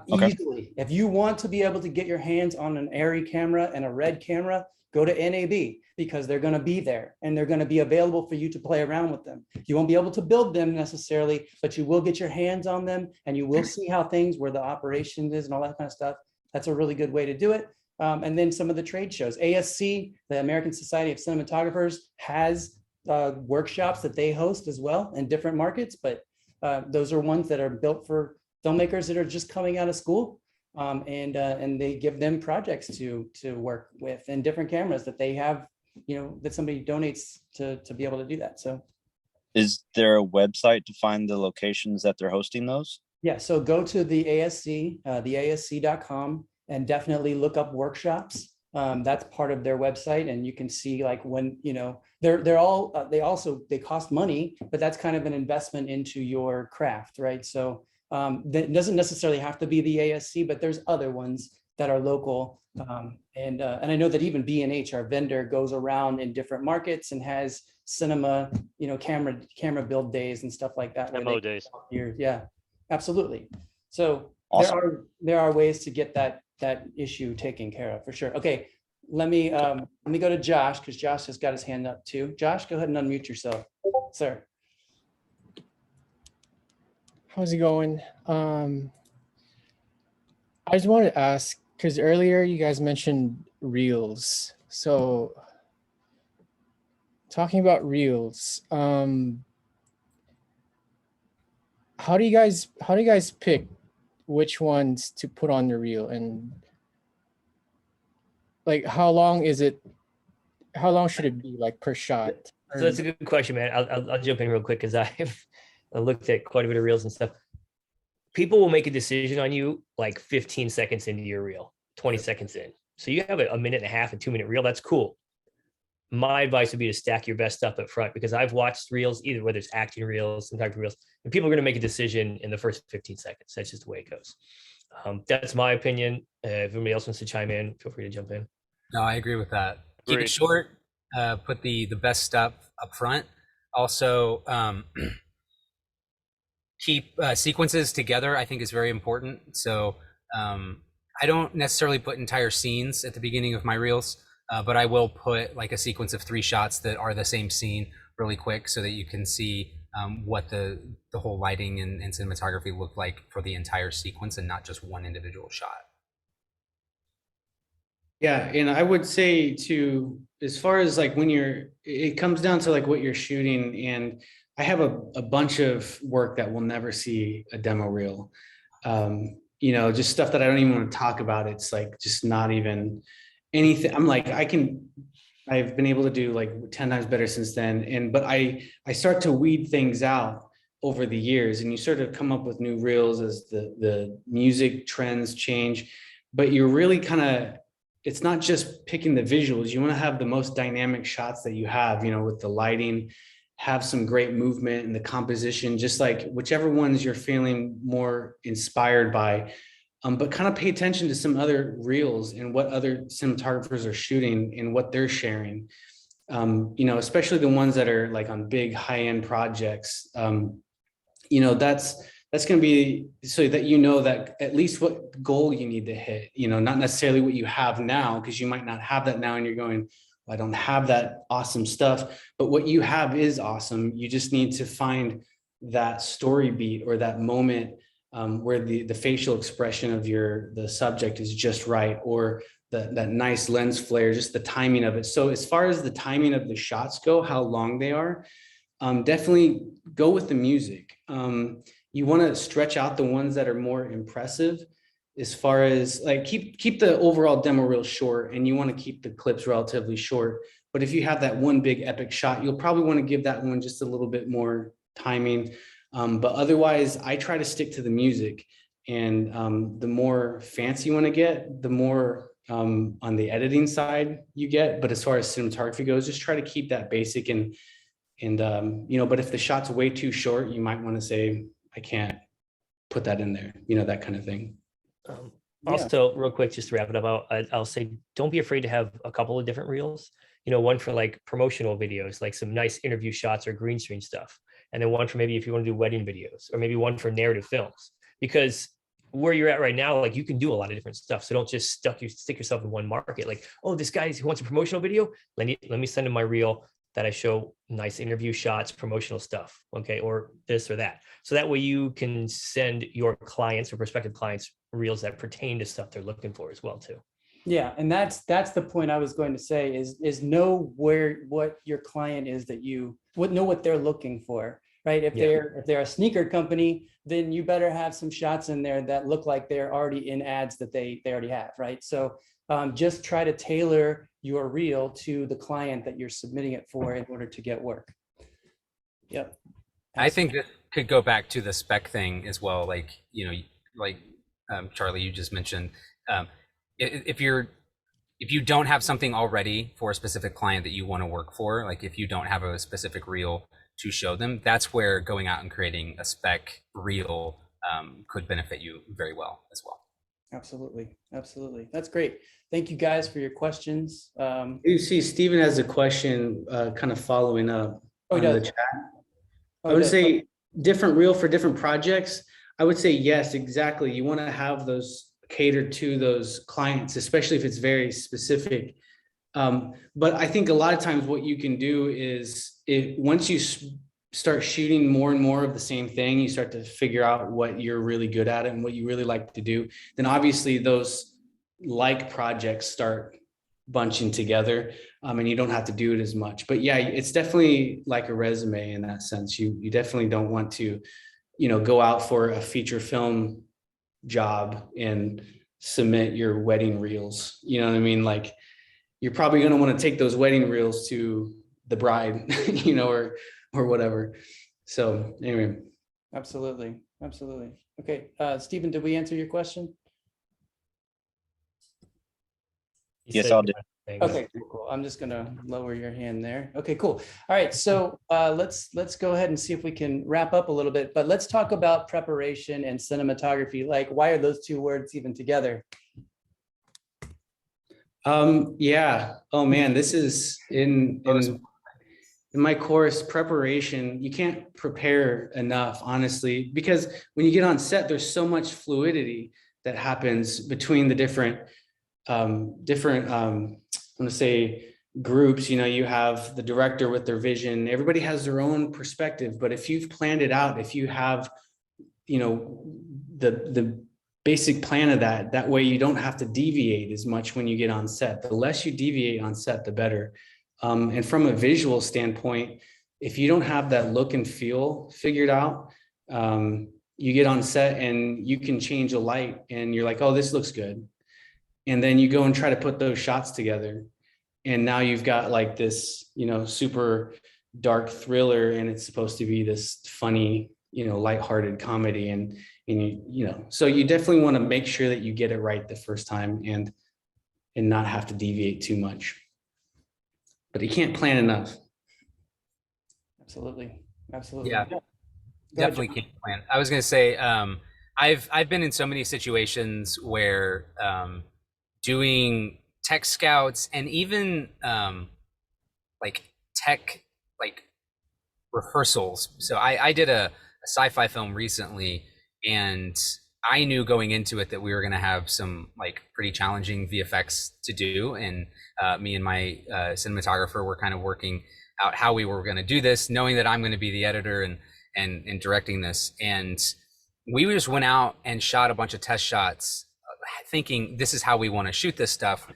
Easily. If you want to be able to get your hands on an ARRI camera and a red camera, go to NAB because they're going to be there and they're going to be available for you to play around with them. You won't be able to build them necessarily, but you will get your hands on them and you will see how things, where the operation is and all that kind of stuff. That's a really good way to do it. And then some of the trade shows. ASC, the American Society of Cinematographers, has workshops that they host as well in different markets, but those are ones that are built for filmmakers that are just coming out of school, and they give them projects to work with and different cameras that they have, that somebody donates to be able to do that. So is there a website to find the locations that they're hosting those? Yeah, so go to the ASC, theasc.com, and definitely look up workshops. That's part of their website, and you can see like when, they cost money, but that's kind of an investment into your craft, right? So that doesn't necessarily have to be the ASC, but there's other ones that are local. And I know that even B&H, our vendor, goes around in different markets and has cinema, camera build days and stuff like that. Demo days. Yeah. Absolutely. So Awesome. there are ways to get that issue taken care of for sure. Okay, let me go to Josh, because Josh has got his hand up too. Josh, go ahead and unmute yourself, sir. How's it going? I just wanted to ask, because earlier you guys mentioned reels. So talking about reels, how do you guys pick which ones to put on the reel, and like how long should it be, like, per shot? So that's a good question, man. I'll jump in real quick because I've looked at quite a bit of reels and stuff. People will make a decision on you like 15 seconds into your reel, 20 seconds in. So you have a minute and a half and 2-minute reel. That's cool. My advice would be to stack your best stuff up front, because I've watched reels, either whether it's acting reels, cinematography reels, and people are going to make a decision in the first 15 seconds. That's just the way it goes. That's my opinion. If anybody else wants to chime in, feel free to jump in. No, I agree with that. Keep Agreed. it short. Put the best stuff up front. Also, keep sequences together, I think, is very important. So I don't necessarily put entire scenes at the beginning of my reels, but I will put like a sequence of 3 shots that are the same scene really quick, so that you can see what the whole lighting and cinematography look like for the entire sequence, and not just one individual shot. Yeah, and I would say too, as far as like when it comes down to like what you're shooting, and I have a bunch of work that will never see a demo reel. Just stuff that I don't even want to talk about. It's like just not even anything. I'm like, I've been able to do like 10 times better since then. But I start to weed things out over the years, and you sort of come up with new reels as the music trends change, but you're really kind of, it's not just picking the visuals. You want to have the most dynamic shots that you have, with the lighting, have some great movement and the composition, just like whichever ones you're feeling more inspired by. But kind of pay attention to some other reels and what other cinematographers are shooting and what they're sharing. Especially the ones that are like on big high-end projects. That's going to be so that that at least what goal you need to hit, not necessarily what you have now, because you might not have that now and you're going, well, I don't have that awesome stuff, but what you have is awesome. You just need to find that story beat or that moment where the facial expression of the subject is just right, or that nice lens flare, just the timing of it. So as far as the timing of the shots go, how long they are, definitely go with the music. You want to stretch out the ones that are more impressive, as far as like keep the overall demo reel short, and you want to keep the clips relatively short. But if you have that one big epic shot, you'll probably want to give that one just a little bit more timing. But otherwise, I try to stick to the music, and the more fancy you want to get, the more on the editing side you get. But as far as cinematography goes, just try to keep that basic, and but if the shot's way too short, you might want to say, I can't put that in there, that kind of thing. Also, real quick, just to wrap it up, I'll say, don't be afraid to have a couple of different reels. One for like promotional videos, like some nice interview shots or green screen stuff. And then one for maybe if you want to do wedding videos, or maybe one for narrative films, because where you're at right now, like you can do a lot of different stuff. So don't just stick yourself in one market. Like, oh, this guy who wants a promotional video, let me send him my reel that I show nice interview shots, promotional stuff, okay, or this or that. So that way you can send your clients or prospective clients reels that pertain to stuff they're looking for as well too. Yeah, and that's the point I was going to say is know what your client is, that you would know what they're looking for, right? If they're a sneaker company, then you better have some shots in there that look like they're already in ads that they already have, right? So just try to tailor your reel to the client that you're submitting it for in order to get work. Yep. I think this could go back to the spec thing as well. Like, Charlie, you just mentioned, if you don't have something already for a specific client that you want to work for, like if you don't have a specific reel to show them, that's where going out and creating a spec reel could benefit you very well as well. Absolutely. That's great. Thank you guys for your questions. You see, Stephen has a question kind of following up on the chat. I would say different reel for different projects. I would say yes, exactly. You want to have those catered to those clients, especially if it's very specific. But I think a lot of times what you can do is once you start shooting more and more of the same thing, you start to figure out what you're really good at and what you really like to do. Then obviously those like projects start bunching together, and you don't have to do it as much. But yeah, it's definitely like a resume in that sense. You definitely don't want to, go out for a feature film job and submit your wedding reels. You know what I mean? Like, you're probably going to want to take those wedding reels to the bride, or whatever. So anyway. Absolutely. Absolutely. Okay. Stephen, did we answer your question? Yes, I'll do. Okay, cool. I'm just gonna lower your hand there. Okay, cool. All right, so let's go ahead and see if we can wrap up a little bit, but let's talk about preparation and cinematography. Like, why are those two words even together? Yeah. Oh man, this is in my course, preparation. You can't prepare enough, honestly, because when you get on set, there's so much fluidity that happens between the different I'm going to say groups. You have the director with their vision. Everybody has their own perspective, but if you've planned it out, if you have, the basic plan of that way you don't have to deviate as much when you get on set. The less you deviate on set, the better. And from a visual standpoint, if you don't have that look and feel figured out, you get on set and you can change a light and you're like, oh, this looks good. And then you go and try to put those shots together. And now you've got like this, super dark thriller, and it's supposed to be this funny, lighthearted comedy. And so you definitely want to make sure that you get it right the first time and not have to deviate too much. But you can't plan enough. Absolutely. Absolutely. Yeah, definitely can't plan. I was going to say, I've been in so many situations where doing tech scouts and even like tech rehearsals. So I did a sci-fi film recently, and I knew going into it that we were going to have some pretty challenging VFX to do, and me and my cinematographer were kind of working out how we were going to do this, knowing that I'm going to be the editor and directing this. And we just went out and shot a bunch of test shots, thinking this is how we want to shoot this stuff,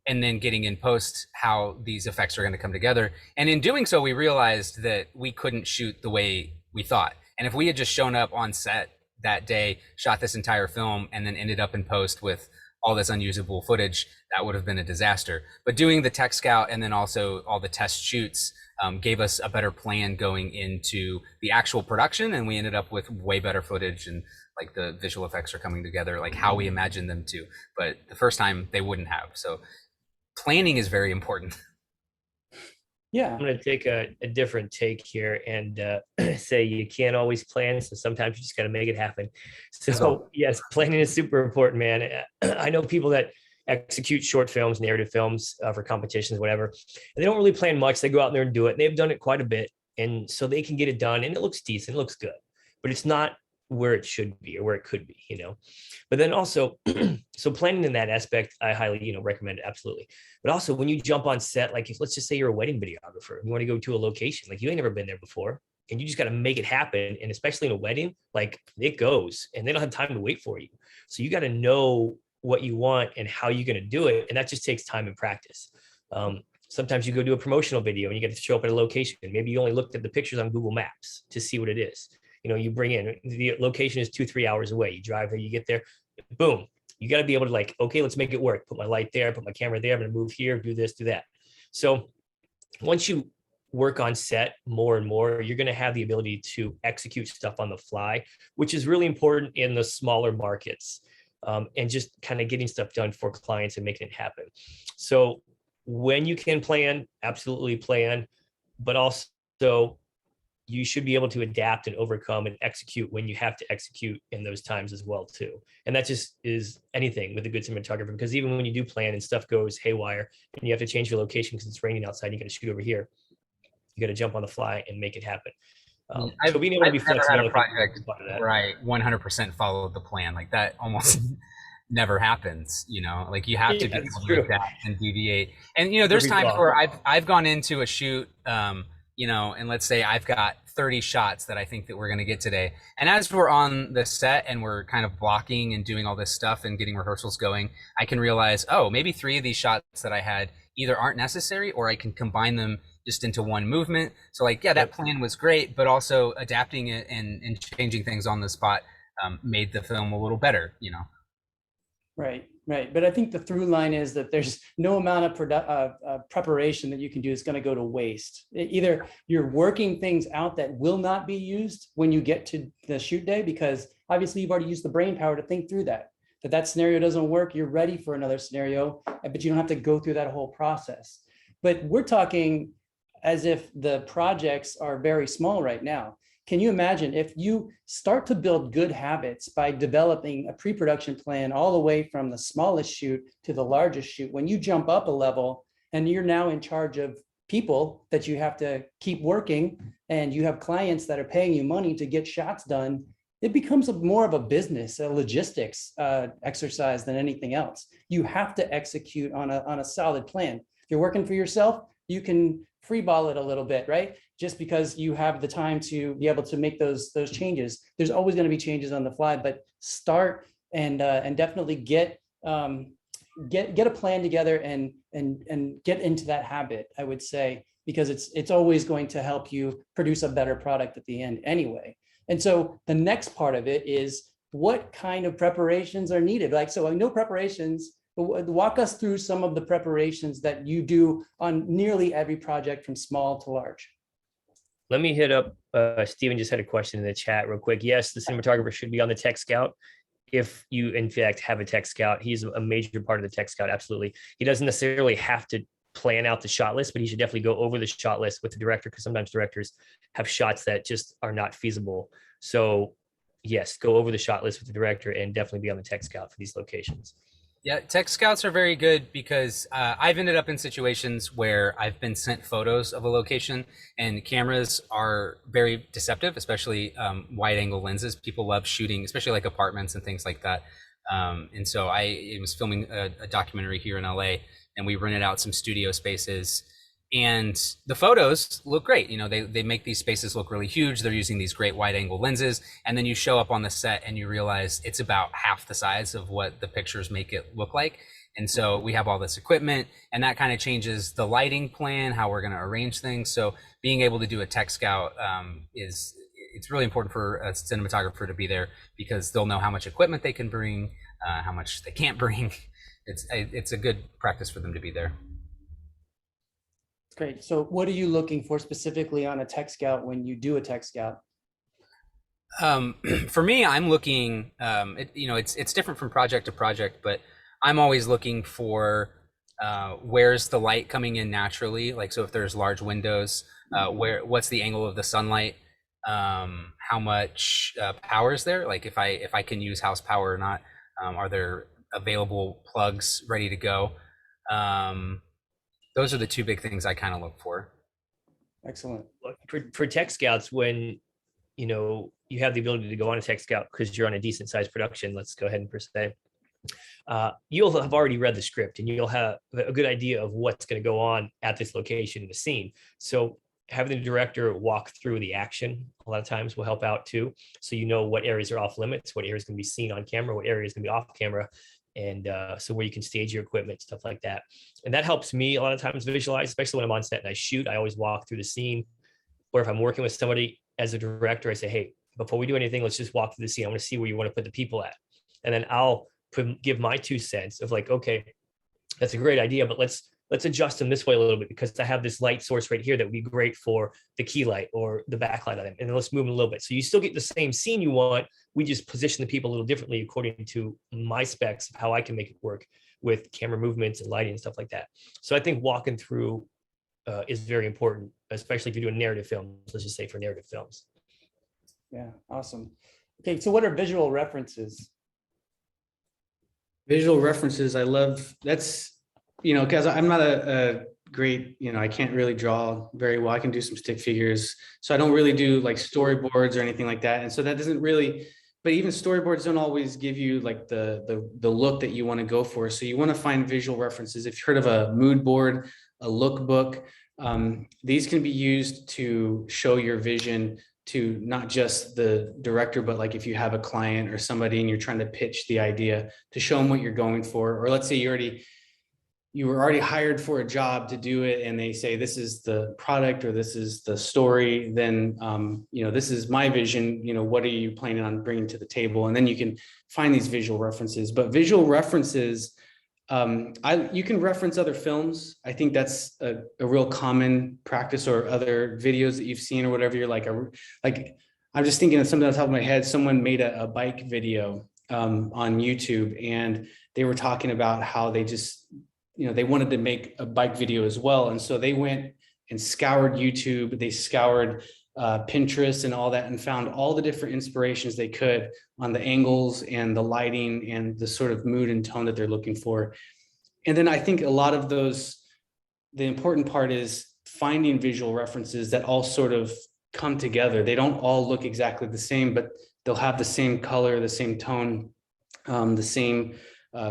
and then getting in post how these effects are going to come together. And in doing so, we realized that we couldn't shoot the way we thought. And if we had just shown up on set that day, shot this entire film, and then ended up in post with all this unusable footage, that would have been a disaster. But doing the tech scout and then also all the test shoots gave us a better plan going into the actual production, and we ended up with way better footage, and the visual effects are coming together like how we imagined them to. But the first time they wouldn't have. So planning is very important. Yeah. I'm going to take a different take here and say you can't always plan. So sometimes you just got to make it happen. So yes, planning is super important, man. I know people that execute short films, narrative films for competitions, whatever. And they don't really plan much. They go out there and do it. And they've done it quite a bit. And so they can get it done and it looks decent. It looks good, but it's not where it should be or where it could be, but then also, so planning in that aspect, I highly, recommend it. Absolutely. But also when you jump on set, if let's just say you're a wedding videographer, and you want to go to a location, you ain't never been there before, and you just got to make it happen. And especially in a wedding, it goes, and they don't have time to wait for you. So you got to know what you want and how you're going to do it. And that just takes time and practice. Sometimes you go do a promotional video and you get to show up at a location. Maybe you only looked at the pictures on Google Maps to see what it is. You bring in, the location is 2-3 hours away. You drive there, you get there, boom. You got to be able to okay, let's make it work. Put my light there, put my camera there. I'm going to move here, do this, do that. So once you work on set more and more, you're going to have the ability to execute stuff on the fly, which is really important in the smaller markets, and just kind of getting stuff done for clients and making it happen. So when you can plan, absolutely plan, but also you should be able to adapt and overcome and execute when you have to execute in those times as well too. And that just is anything with a good cinematographer, because even when you do plan and stuff goes haywire and you have to change your location because it's raining outside, you got to shoot over here, you got to jump on the fly and make it happen. So being able to be I've never flexible, had a I think, is project part of that. where I 100% followed the plan. Like that almost never happens, you know, like you have to be Yeah, that's able true. to adapt and deviate. And, you know, there's Every times thought. where I've gone into a shoot, you know, and let's say I've got 30 shots that I think that we're going to get today. And as we're on the set and we're kind of blocking and doing all this stuff and getting rehearsals going, I can realize, oh, maybe 3 of these shots that I had either aren't necessary or I can combine them just into one movement. So like, yeah, that plan was great, but also adapting it and changing things on the spot made the film a little better, you know? Right, right. But I think the through line is that there's no amount of preparation that you can do is going to go to waste. Either you're working things out that will not be used when you get to the shoot day, because obviously you've already used the brain power to think through that. That scenario doesn't work, you're ready for another scenario, but you don't have to go through that whole process. But we're talking as if the projects are very small right now. Can you imagine if you start to build good habits by developing a pre-production plan all the way from the smallest shoot to the largest shoot, when you jump up a level and you're now in charge of people that you have to keep working and you have clients that are paying you money to get shots done, it becomes more of a business, a logistics exercise than anything else. You have to execute on a solid plan. If you're working for yourself, you can freeball it a little bit, right? Just because you have the time to be able to make those changes. There's always going to be changes on the fly, but start and definitely get a plan together and get into that habit, I would say, because it's always going to help you produce a better product at the end anyway. And so the next part of it is what kind of preparations are needed. Like, so I know preparations. Walk us through some of the preparations that you do on nearly every project from small to large. Let me hit up, Steven just had a question in the chat real quick. Yes, the cinematographer should be on the tech scout. If you in fact have a tech scout, he's a major part of the tech scout. Absolutely. He doesn't necessarily have to plan out the shot list, but he should definitely go over the shot list with the director, because sometimes directors have shots that just are not feasible. So yes, go over the shot list with the director and definitely be on the tech scout for these locations. Yeah, tech scouts are very good because I've ended up in situations where I've been sent photos of a location and cameras are very deceptive, especially wide angle lenses. People love shooting, especially like apartments and things like that. And so I was filming a documentary here in LA, and we rented out some studio spaces. And the photos look great. You know, they make these spaces look really huge. They're using these great wide angle lenses. And then you show up on the set and you realize it's about half the size of what the pictures make it look like. And so we have all this equipment, and that kind of changes the lighting plan, how we're going to arrange things. So being able to do a tech scout it's really important for a cinematographer to be there, because they'll know how much equipment they can bring, how much they can't bring. It's a good practice for them to be there. Great. So what are you looking for specifically on a tech scout when you do a tech scout? For me, I'm looking, it's different from project to project, but I'm always looking for where's the light coming in naturally. Like, so if there's large windows, what's the angle of the sunlight? How much power is there? Like if I can use house power or not? Are there available plugs ready to go? Those are the two big things I kind of look for. Excellent. For tech scouts, when you have the ability to go on a tech scout because you're on a decent sized production, let's go ahead and per se, you'll have already read the script and you'll have a good idea of what's going to go on at this location in the scene. So having the director walk through the action a lot of times will help out too. So you know what areas are off limits, what areas can be seen on camera, what areas can be off camera. And so where you can stage your equipment, stuff like that. And that helps me a lot of times visualize, especially when I'm on set and I shoot. I always walk through the scene. Or if I'm working with somebody as a director, I say, hey, before we do anything, let's just walk through the scene. I want to see where you want to put the people at. And then I'll give my 2 cents of like, okay, that's a great idea, but let's adjust them this way a little bit, because I have this light source right here that would be great for the key light or the backlight on them. And then let's move them a little bit. So you still get the same scene you want. We just position the people a little differently according to my specs of how I can make it work with camera movements and lighting and stuff like that. So I think walking through is very important, especially if you're doing narrative films, let's just say for narrative films. Yeah, awesome. Okay, so what are visual references? Visual references, I love, that's, because I'm not a great, I can't really draw very well. I can do some stick figures. So I don't really do like storyboards or anything like that. And so that doesn't really, but even storyboards don't always give you like the look that you want to go for. So you want to find visual references. If you've heard of a mood board, a lookbook, these can be used to show your vision to not just the director, but like if you have a client or somebody and you're trying to pitch the idea, to show them what you're going for. Or let's say you were already hired for a job to do it, and they say, this is the product or this is the story, then, this is my vision, what are you planning on bringing to the table? And then you can find these visual references. But visual references, you can reference other films. I think that's a real common practice, or other videos that you've seen or whatever. You're like, I'm just thinking of something on top of my head. Someone made a bike video on YouTube, and they were talking about how they just, they wanted to make a bike video as well. And so they went and scoured YouTube. They scoured Pinterest and all that, and found all the different inspirations they could on the angles and the lighting and the sort of mood and tone that they're looking for. And then I think a lot of those, the important part is finding visual references that all sort of come together. They don't all look exactly the same, but they'll have the same color, the same tone, the same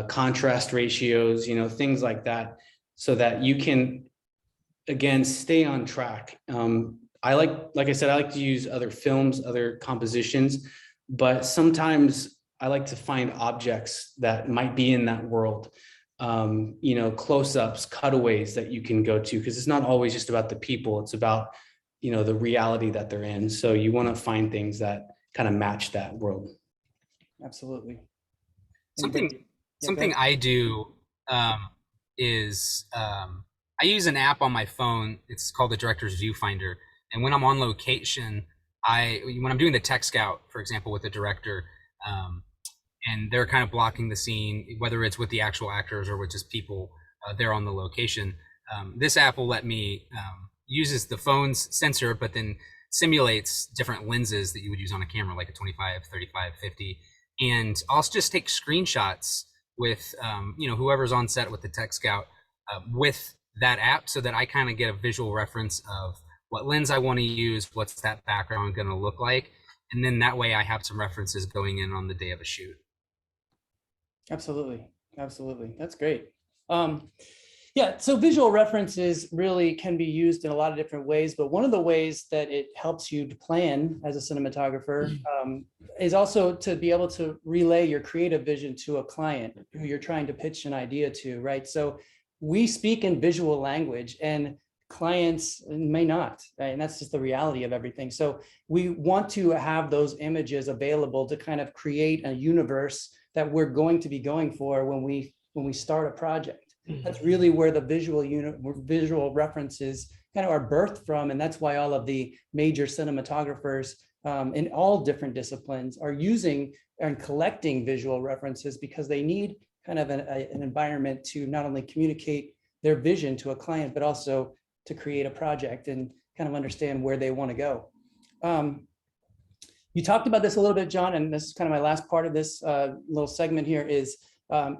contrast ratios, things like that, so that you can, again, stay on track. Like I said, I like to use other films, other compositions, but sometimes I like to find objects that might be in that world, close-ups, cutaways that you can go to, because it's not always just about the people, it's about, the reality that they're in. So you want to find things that kind of match that world. Absolutely. Something I do is I use an app on my phone. It's called the Director's Viewfinder. And when I'm on location, when I'm doing the tech scout, for example, with the director, and they're kind of blocking the scene, whether it's with the actual actors or with just people there on the location, this app will let me, uses the phone's sensor, but then simulates different lenses that you would use on a camera, like a 25, 35, 50. And I'll just take screenshots with, whoever's on set with the tech scout with that app, so that I kind of get a visual reference of what lens I want to use, what's that background going to look like. And then that way I have some references going in on the day of a shoot. Absolutely. Absolutely. That's great. Yeah, so visual references really can be used in a lot of different ways, but one of the ways that it helps you to plan as a cinematographer is also to be able to relay your creative vision to a client who you're trying to pitch an idea to, right? So we speak in visual language, and clients may not, right? And that's just the reality of everything. So we want to have those images available to kind of create a universe that we're going to be going for when we start a project. That's really where the visual references kind of are birthed from. And that's why all of the major cinematographers in all different disciplines are using and collecting visual references, because they need kind of an environment to not only communicate their vision to a client, but also to create a project and kind of understand where they want to go. You talked about this a little bit, Jon, and this is kind of my last part of this little segment here is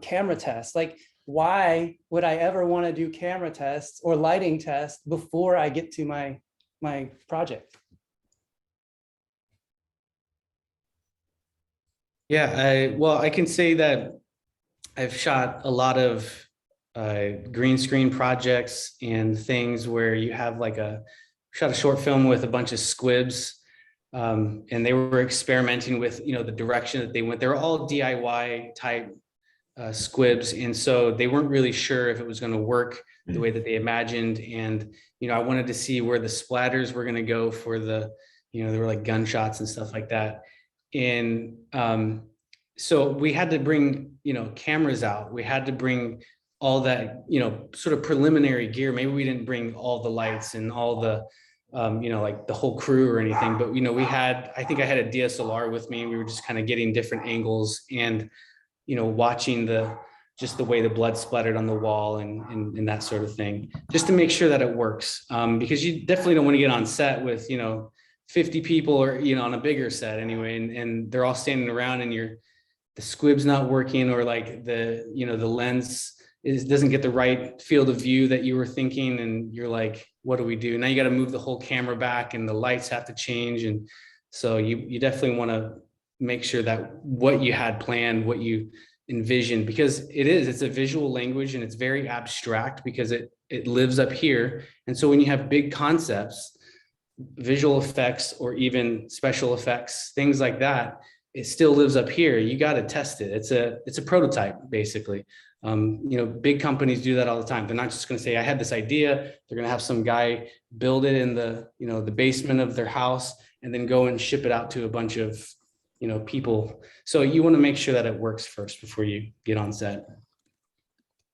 camera tests. Like, why would I ever want to do camera tests or lighting tests before I get to my project? Yeah, I can say that I've shot a lot of green screen projects and things where you have shot a short film with a bunch of squibs, and they were experimenting with, the direction that they went. They were all DIY type squibs, and so they weren't really sure if it was going to work the way that they imagined. And I wanted to see where the splatters were going to go for the, there were like gunshots and stuff like that. And so we had to bring cameras out. We had to bring all that sort of preliminary gear. Maybe we didn't bring all the lights and all the like the whole crew or anything, but I think I had a DSLR with me. We were just kind of getting different angles and watching just the way the blood splattered on the wall and that sort of thing, just to make sure that it works. Because you definitely don't want to get on set with, 50 people or, on a bigger set anyway, and they're all standing around and the squib's not working, or like the lens doesn't get the right field of view that you were thinking, and you're like, what do we do? Now you got to move the whole camera back, and the lights have to change. And so you definitely want to make sure that what you had planned, what you envisioned, because it's a visual language, and it's very abstract because it lives up here. And so when you have big concepts, visual effects, or even special effects, things like that, it still lives up here. You got to test it. It's a prototype, basically. Big companies do that all the time. They're not just going to say, I had this idea. They're going to have some guy build it in the basement of their house, and then go and ship it out to a bunch of, people. So you want to make sure that it works first before you get on set.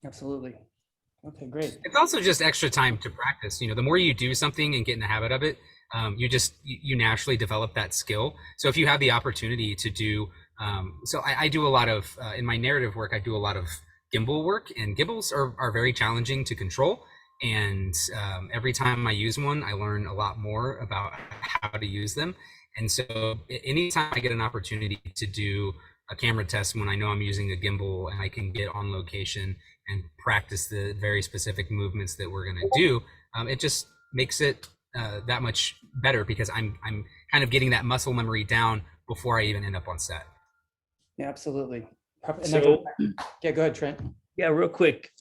Absolutely. Okay, great. It's also just extra time to practice. The more you do something and get in the habit of it, you naturally develop that skill. So if you have the opportunity to do, so I do a lot of, in my narrative work, I do a lot of gimbal work, and gimbals are very challenging to control. And every time I use one, I learn a lot more about how to use them. And so anytime I get an opportunity to do a camera test when I know I'm using a gimbal, and I can get on location and practice the very specific movements that we're going to do, it just makes it that much better, because I'm kind of getting that muscle memory down before I even end up on set. Yeah, absolutely. So, Yeah, go ahead, Trent. yeah, real quick.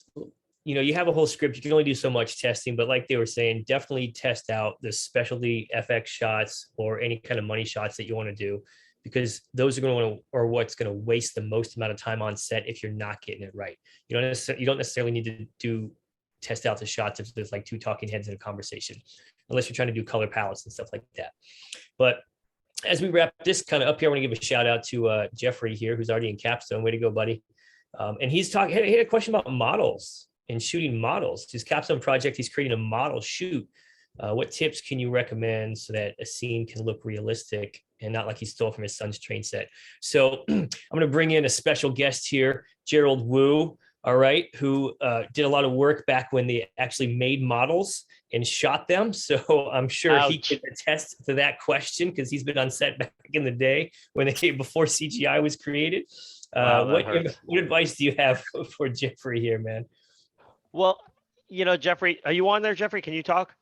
You have a whole script. You can only do so much testing, but like they were saying, definitely test out the specialty FX shots or any kind of money shots that you want to do, because those are going to want to, or what's going to waste the most amount of time on set if you're not getting it right. You don't necessarily need to test out the shots if there's like two talking heads in a conversation, unless you're trying to do color palettes and stuff like that. But as we wrap this kind of up here, I want to give a shout out to Jeffrey here, who's already in Capstone. Way to go, buddy. And he's talking, he had a question about models and shooting models. His Capstone project, he's creating a model shoot. What tips can you recommend so that a scene can look realistic and not like he stole from his son's train set? So I'm going to bring in a special guest here, Gerald Wu, all right, who did a lot of work back when they actually made models and shot them. So I'm sure he can attest to that question, because he's been on set back in the day before CGI was created. Wow, what advice do you have for Jeffrey here, man? Well, Jeffrey, are you on there, Jeffrey? Can you talk?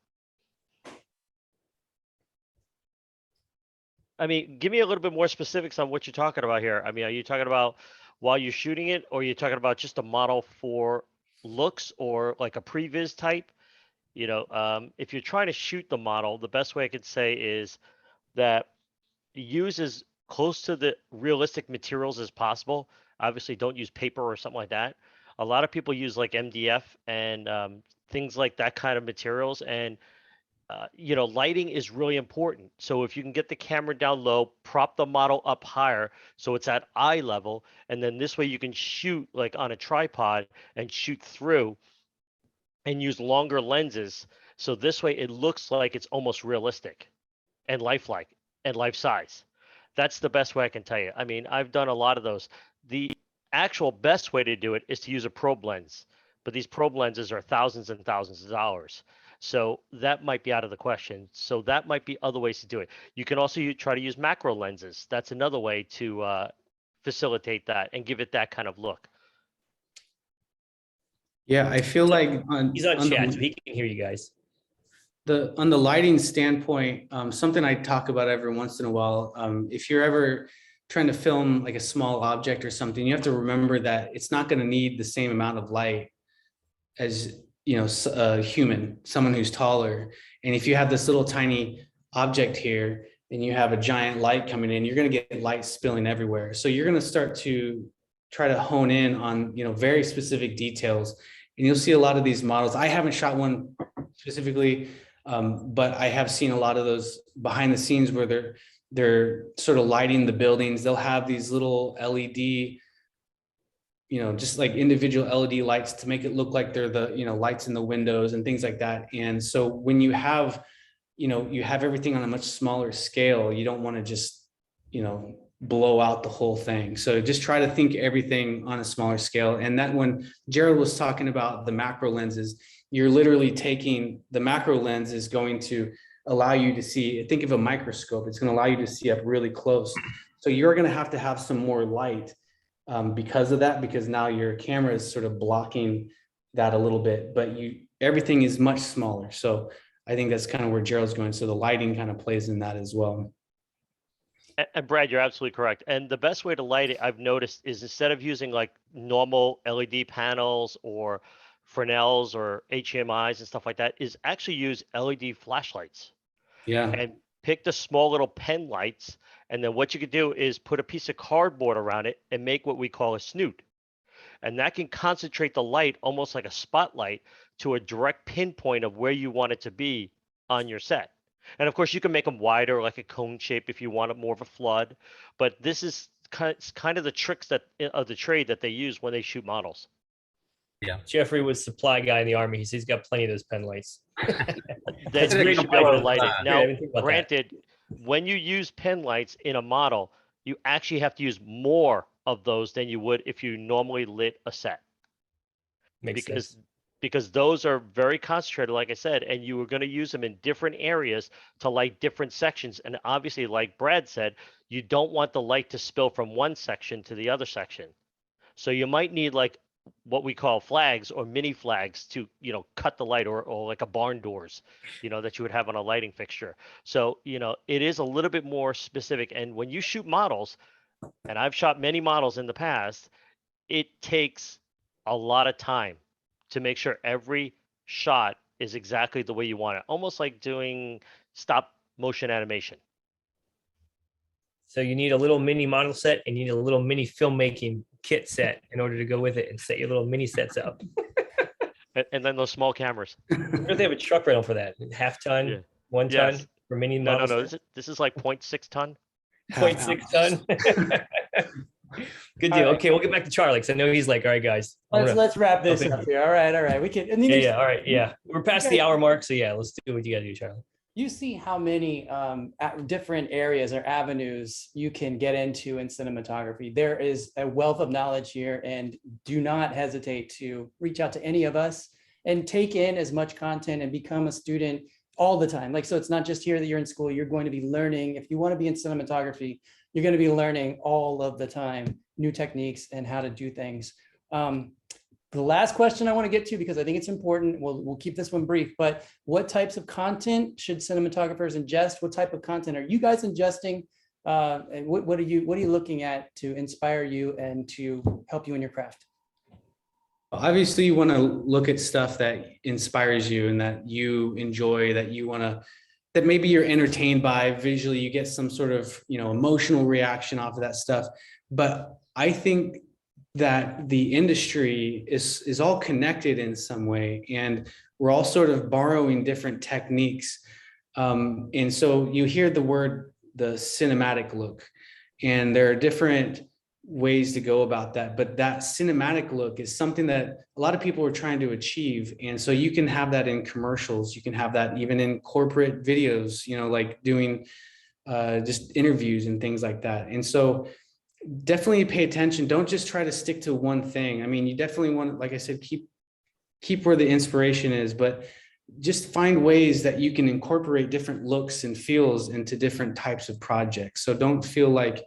I mean, give me a little bit more specifics on what you're talking about here. I mean, are you talking about while you're shooting it, or are you talking about just a model for looks, or like a previs type? If you're trying to shoot the model, the best way I could say is that use as close to the realistic materials as possible. Obviously, don't use paper or something like that. A lot of people use like MDF and things like that kind of materials. And, lighting is really important. So if you can get the camera down low, prop the model up higher so it's at eye level. And then this way you can shoot like on a tripod and shoot through and use longer lenses. So this way it looks like it's almost realistic and lifelike and life size. That's the best way I can tell you. I mean, I've done a lot of those. The actual best way to do it is to use a probe lens, but these probe lenses are thousands and thousands of dollars. So that might be out of the question. So that might be other ways to do it. You can also try to use macro lenses. That's another way to facilitate that and give it that kind of look. Yeah, I feel like He's on chat, so he can hear you guys. On the lighting standpoint, something I talk about every once in a while, if you're ever trying to film like a small object or something, you have to remember that it's not going to need the same amount of light as a human, someone who's taller. And if you have this little tiny object here and you have a giant light coming in, you're going to get light spilling everywhere. So you're going to start to try to hone in on very specific details. And you'll see a lot of these models. I haven't shot one specifically, but I have seen a lot of those behind the scenes where they're sort of lighting the buildings. They'll have these little LED, just like individual LED lights to make it look like they're the, lights in the windows and things like that. And so when you have, you have everything on a much smaller scale, you don't want to just, blow out the whole thing. So just try to think everything on a smaller scale. And that when Gerald was talking about the macro lenses, you're literally taking the macro lens is going to allow you to see, think of a microscope. It's going to allow you to see up really close. So you're going to have some more light because of that, because now your camera is sort of blocking that a little bit, but everything is much smaller. So I think that's kind of where Gerald's going. So the lighting kind of plays in that as well. And Brad, you're absolutely correct. And the best way to light it, I've noticed, is instead of using like normal LED panels or Fresnels or HMIs and stuff like that, is actually use LED flashlights Yeah. and pick the small little pen lights. And then what you could do is put a piece of cardboard around it and make what we call a snoot. And that can concentrate the light almost like a spotlight to a direct pinpoint of where you want it to be on your set. And of course, you can make them wider, like a cone shape, if you want it more of a flood. But this is kind of the tricks that of the trade that they use when they shoot models. Yeah. Jeffrey was supply guy in the army. He's got plenty of those pen lights. Then a you should be able to couple light of, it. I Now, didn't think about that. granted, when you use pen lights in a model, you actually have to use more of those than you would if you normally lit a set. Makes because sense. because those are very concentrated, like I said, and you are going to use them in different areas to light different sections. And obviously, like Brad said, you don't want the light to spill from one section to the other section. So you might need like what we call flags or mini flags to, cut the light, or like a barn doors, that you would have on a lighting fixture. So, it is a little bit more specific. And when you shoot models, and I've shot many models in the past, it takes a lot of time to make sure every shot is exactly the way you want it. Almost like doing stop motion animation. So you need a little mini model set and you need a little mini filmmaking kit set in order to go with it and set your little mini sets up. And then those small cameras. I wonder if they have a truck rental for that. Half ton, Yeah. 1 ton Yes. for mini No, models. this is like 0.6 ton. 0.6 ton. Good deal. All right. Okay, we'll get back to Charlie because I know he's like, all right, guys. Let's wrap this Okay. up here. All right. We can. And then Yeah, all right. Yeah. We're past the hour mark. So yeah, let's do what you gotta do, Charlie. You see how many different areas or avenues you can get into in cinematography. There is a wealth of knowledge here, and do not hesitate to reach out to any of us and take in as much content and become a student all the time. So it's not just here that you're in school, you're going to be learning. If you want to be in cinematography, you're going to be learning all of the time, new techniques and how to do things. The last question I want to get to, because I think it's important, we'll keep this one brief, but what types of content should cinematographers ingest? What type of content are you guys ingesting? And what are you looking at to inspire you and to help you in your craft? Obviously, you want to look at stuff that inspires you and that you enjoy, that maybe you're entertained by visually, you get some sort of, emotional reaction off of that stuff. But I think that the industry is all connected in some way, and we're all sort of borrowing different techniques. And so you hear the cinematic look, and there are different ways to go about that, but that cinematic look is something that a lot of people are trying to achieve. And so you can have that in commercials, you can have that even in corporate videos, like doing just interviews and things like that. And so definitely pay attention. Don't just try to stick to one thing. I mean, you definitely want, like I said, keep where the inspiration is, but just find ways that you can incorporate different looks and feels into different types of projects. So don't feel like,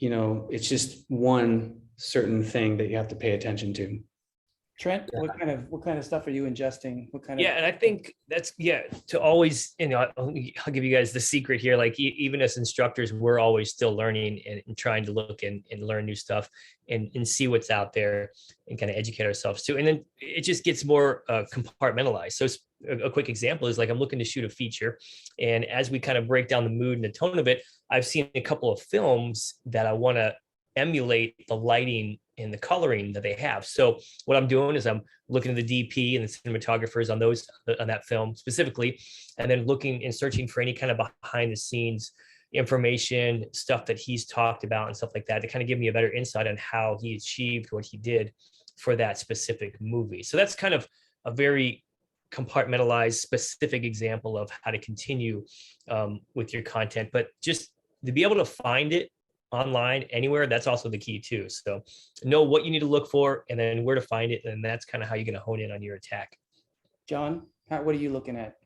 it's just one certain thing that you have to pay attention to. Trent, what kind of stuff are you ingesting? Yeah, and I think that's to always, I'll give you guys the secret here. Like even as instructors, we're always still learning and trying to look and learn new stuff and see what's out there and kind of educate ourselves too. And then it just gets more compartmentalized. So a quick example is like I'm looking to shoot a feature, and as we kind of break down the mood and the tone of it, I've seen a couple of films that I want to emulate the lighting and the coloring that they have. So what I'm doing is I'm looking at the DP and the cinematographers on that film specifically, and then looking and searching for any kind of behind the scenes information, stuff that he's talked about and stuff like that to kind of give me a better insight on how he achieved what he did for that specific movie. So that's kind of a very compartmentalized, specific example of how to continue with your content, but just to be able to find it online anywhere, that's also the key too. So know what you need to look for and then where to find it, and that's kind of how you're going to hone in on your attack. John, what are you looking at?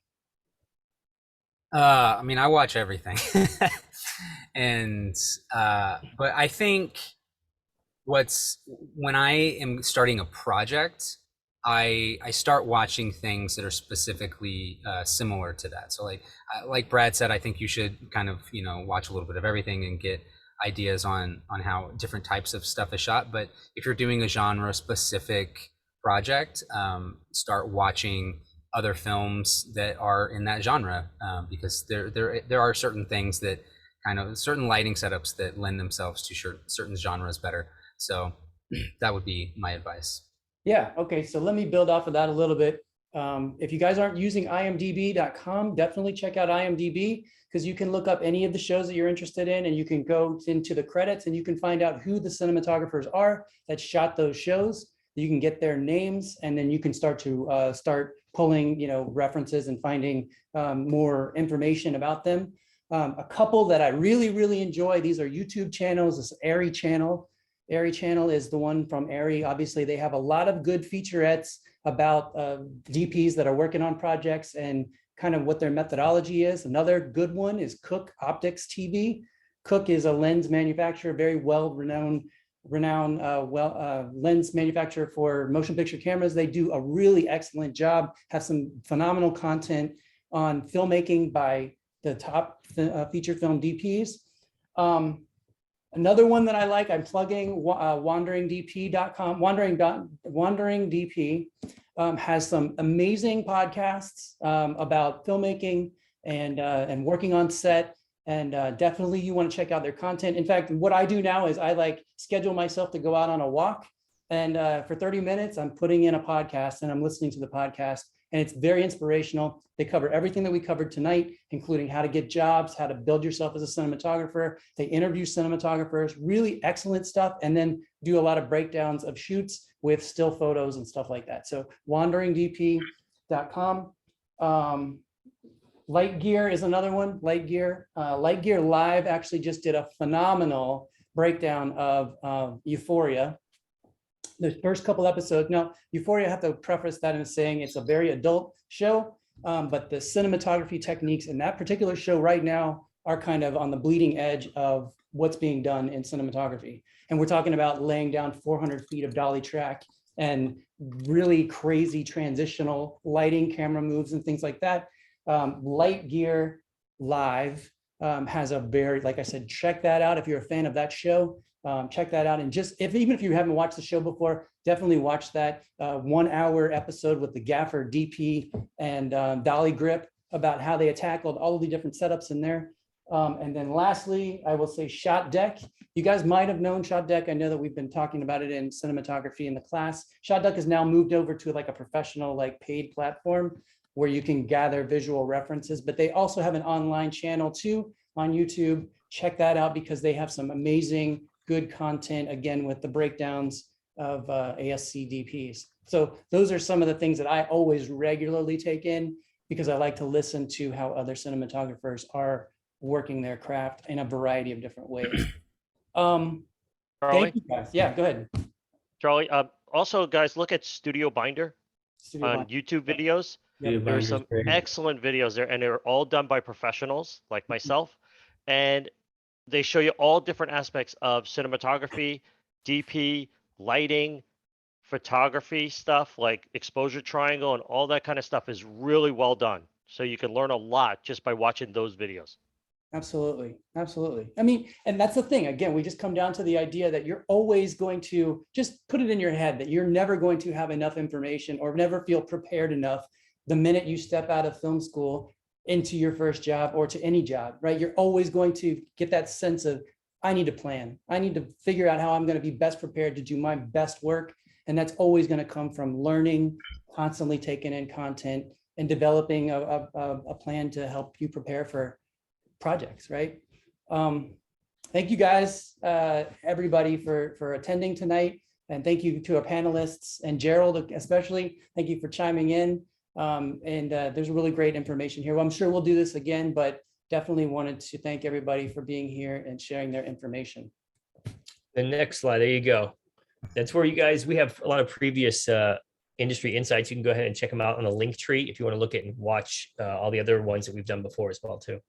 I mean, I watch everything. And but I think when I am starting a project, I start watching things that are specifically similar to that. So like Brad said, I think you should kind of, you know, watch a little bit of everything and get ideas on how different types of stuff is shot. But if you're doing a genre specific project, start watching other films that are in that genre, because there are certain things that kind of certain lighting setups that lend themselves to certain genres better. So that would be my advice. Yeah, okay, so let me build off of that a little bit. If you guys aren't using imdb.com, definitely check out IMDb, because you can look up any of the shows that you're interested in, and you can go into the credits and you can find out who the cinematographers are that shot those shows. You can get their names, and then you can start to start pulling, you know, references and finding more information about them. A couple that I really enjoy, these are YouTube channels. This Airy channel. Airy channel is the one from Airy. Obviously, they have a lot of good featurettes about DPs that are working on projects and kind of what their methodology is. Another good one is Cook Optics TV. Cook is a lens manufacturer, very well-renowned lens manufacturer for motion picture cameras. They do a really excellent job, have some phenomenal content on filmmaking by the top feature film DPs. Another one that I like, I'm plugging wanderingdp.com. Wandering DP has some amazing podcasts about filmmaking and working on set. And definitely you want to check out their content. In fact, what I do now is I like schedule myself to go out on a walk. And for 30 minutes, I'm putting in a podcast and I'm listening to the podcast. And it's very inspirational. They cover everything that we covered tonight, including how to get jobs, how to build yourself as a cinematographer. They interview cinematographers, really excellent stuff, and then do a lot of breakdowns of shoots with still photos and stuff like that. So wanderingdp.com. Light Gear is another one. Light Gear Live actually just did a phenomenal breakdown of Euphoria. The first couple episodes. Now, Euphoria, I have to preface that in saying it's a very adult show, but the cinematography techniques in that particular show right now are kind of on the bleeding edge of what's being done in cinematography. And we're talking about laying down 400 feet of dolly track and really crazy transitional lighting, camera moves, and things like that. Light Gear Live has a very, like I said, check that out if you're a fan of that show. Check that out, and just even if you haven't watched the show before, definitely watch that 1 hour episode with the gaffer, DP, and dolly grip about how they tackled all of the different setups in there. And then lastly, I will say Shot Deck. You guys might have known Shot Deck. I know that we've been talking about it in cinematography in the class. Shot Deck has now moved over to like a professional, like paid platform where you can gather visual references, but they also have an online channel too on YouTube. Check that out because they have some amazing good content, again, with the breakdowns of ASC DPs. So those are some of the things that I always regularly take in because I like to listen to how other cinematographers are working their craft in a variety of different ways. Charlie? Thank you guys. Yeah, go ahead. Charlie, also guys, look at Studio Binder Studio on Binder. YouTube videos. Yep. There are some excellent videos there, and they're all done by professionals like myself. And they show you all different aspects of cinematography, DP, lighting, photography stuff like exposure triangle, and all that kind of stuff is really well done. So you can learn a lot just by watching those videos. Absolutely. Absolutely. I mean, and that's the thing. Again, we just come down to the idea that you're always going to just put it in your head that you're never going to have enough information or never feel prepared enough the minute you step out of film school into your first job or to any job, right? You're always going to get that sense of, I need to plan. I need to figure out how I'm going to be best prepared to do my best work. And that's always going to come from learning, constantly taking in content and developing a plan to help you prepare for projects, right? Thank you guys, everybody for attending tonight. And thank you to our panelists and Gerald, especially. Thank you for chiming in. There's really great information here. Well, I'm sure we'll do this again, but definitely wanted to thank everybody for being here and sharing their information. The next slide, there you go. That's where you guys, we have a lot of previous industry insights. You can go ahead and check them out on a link tree if you want to look at and watch all the other ones that we've done before as well too.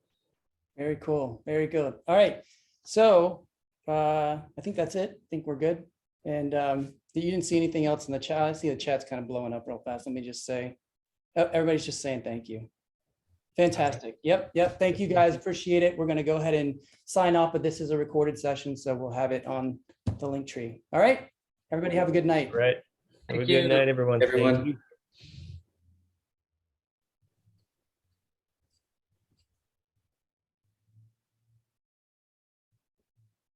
Very cool. Very good. All right. So I think that's it. I think we're good. And you didn't see anything else in the chat. I see the chat's kind of blowing up real fast. Let me just say, everybody's just saying thank you. Fantastic. Yep. Thank you guys. Appreciate it. We're going to go ahead and sign off, but this is a recorded session, so we'll have it on the link tree. All right. Everybody have a good night. Right. Have a Thank good you, night, everyone. Thank everyone. you.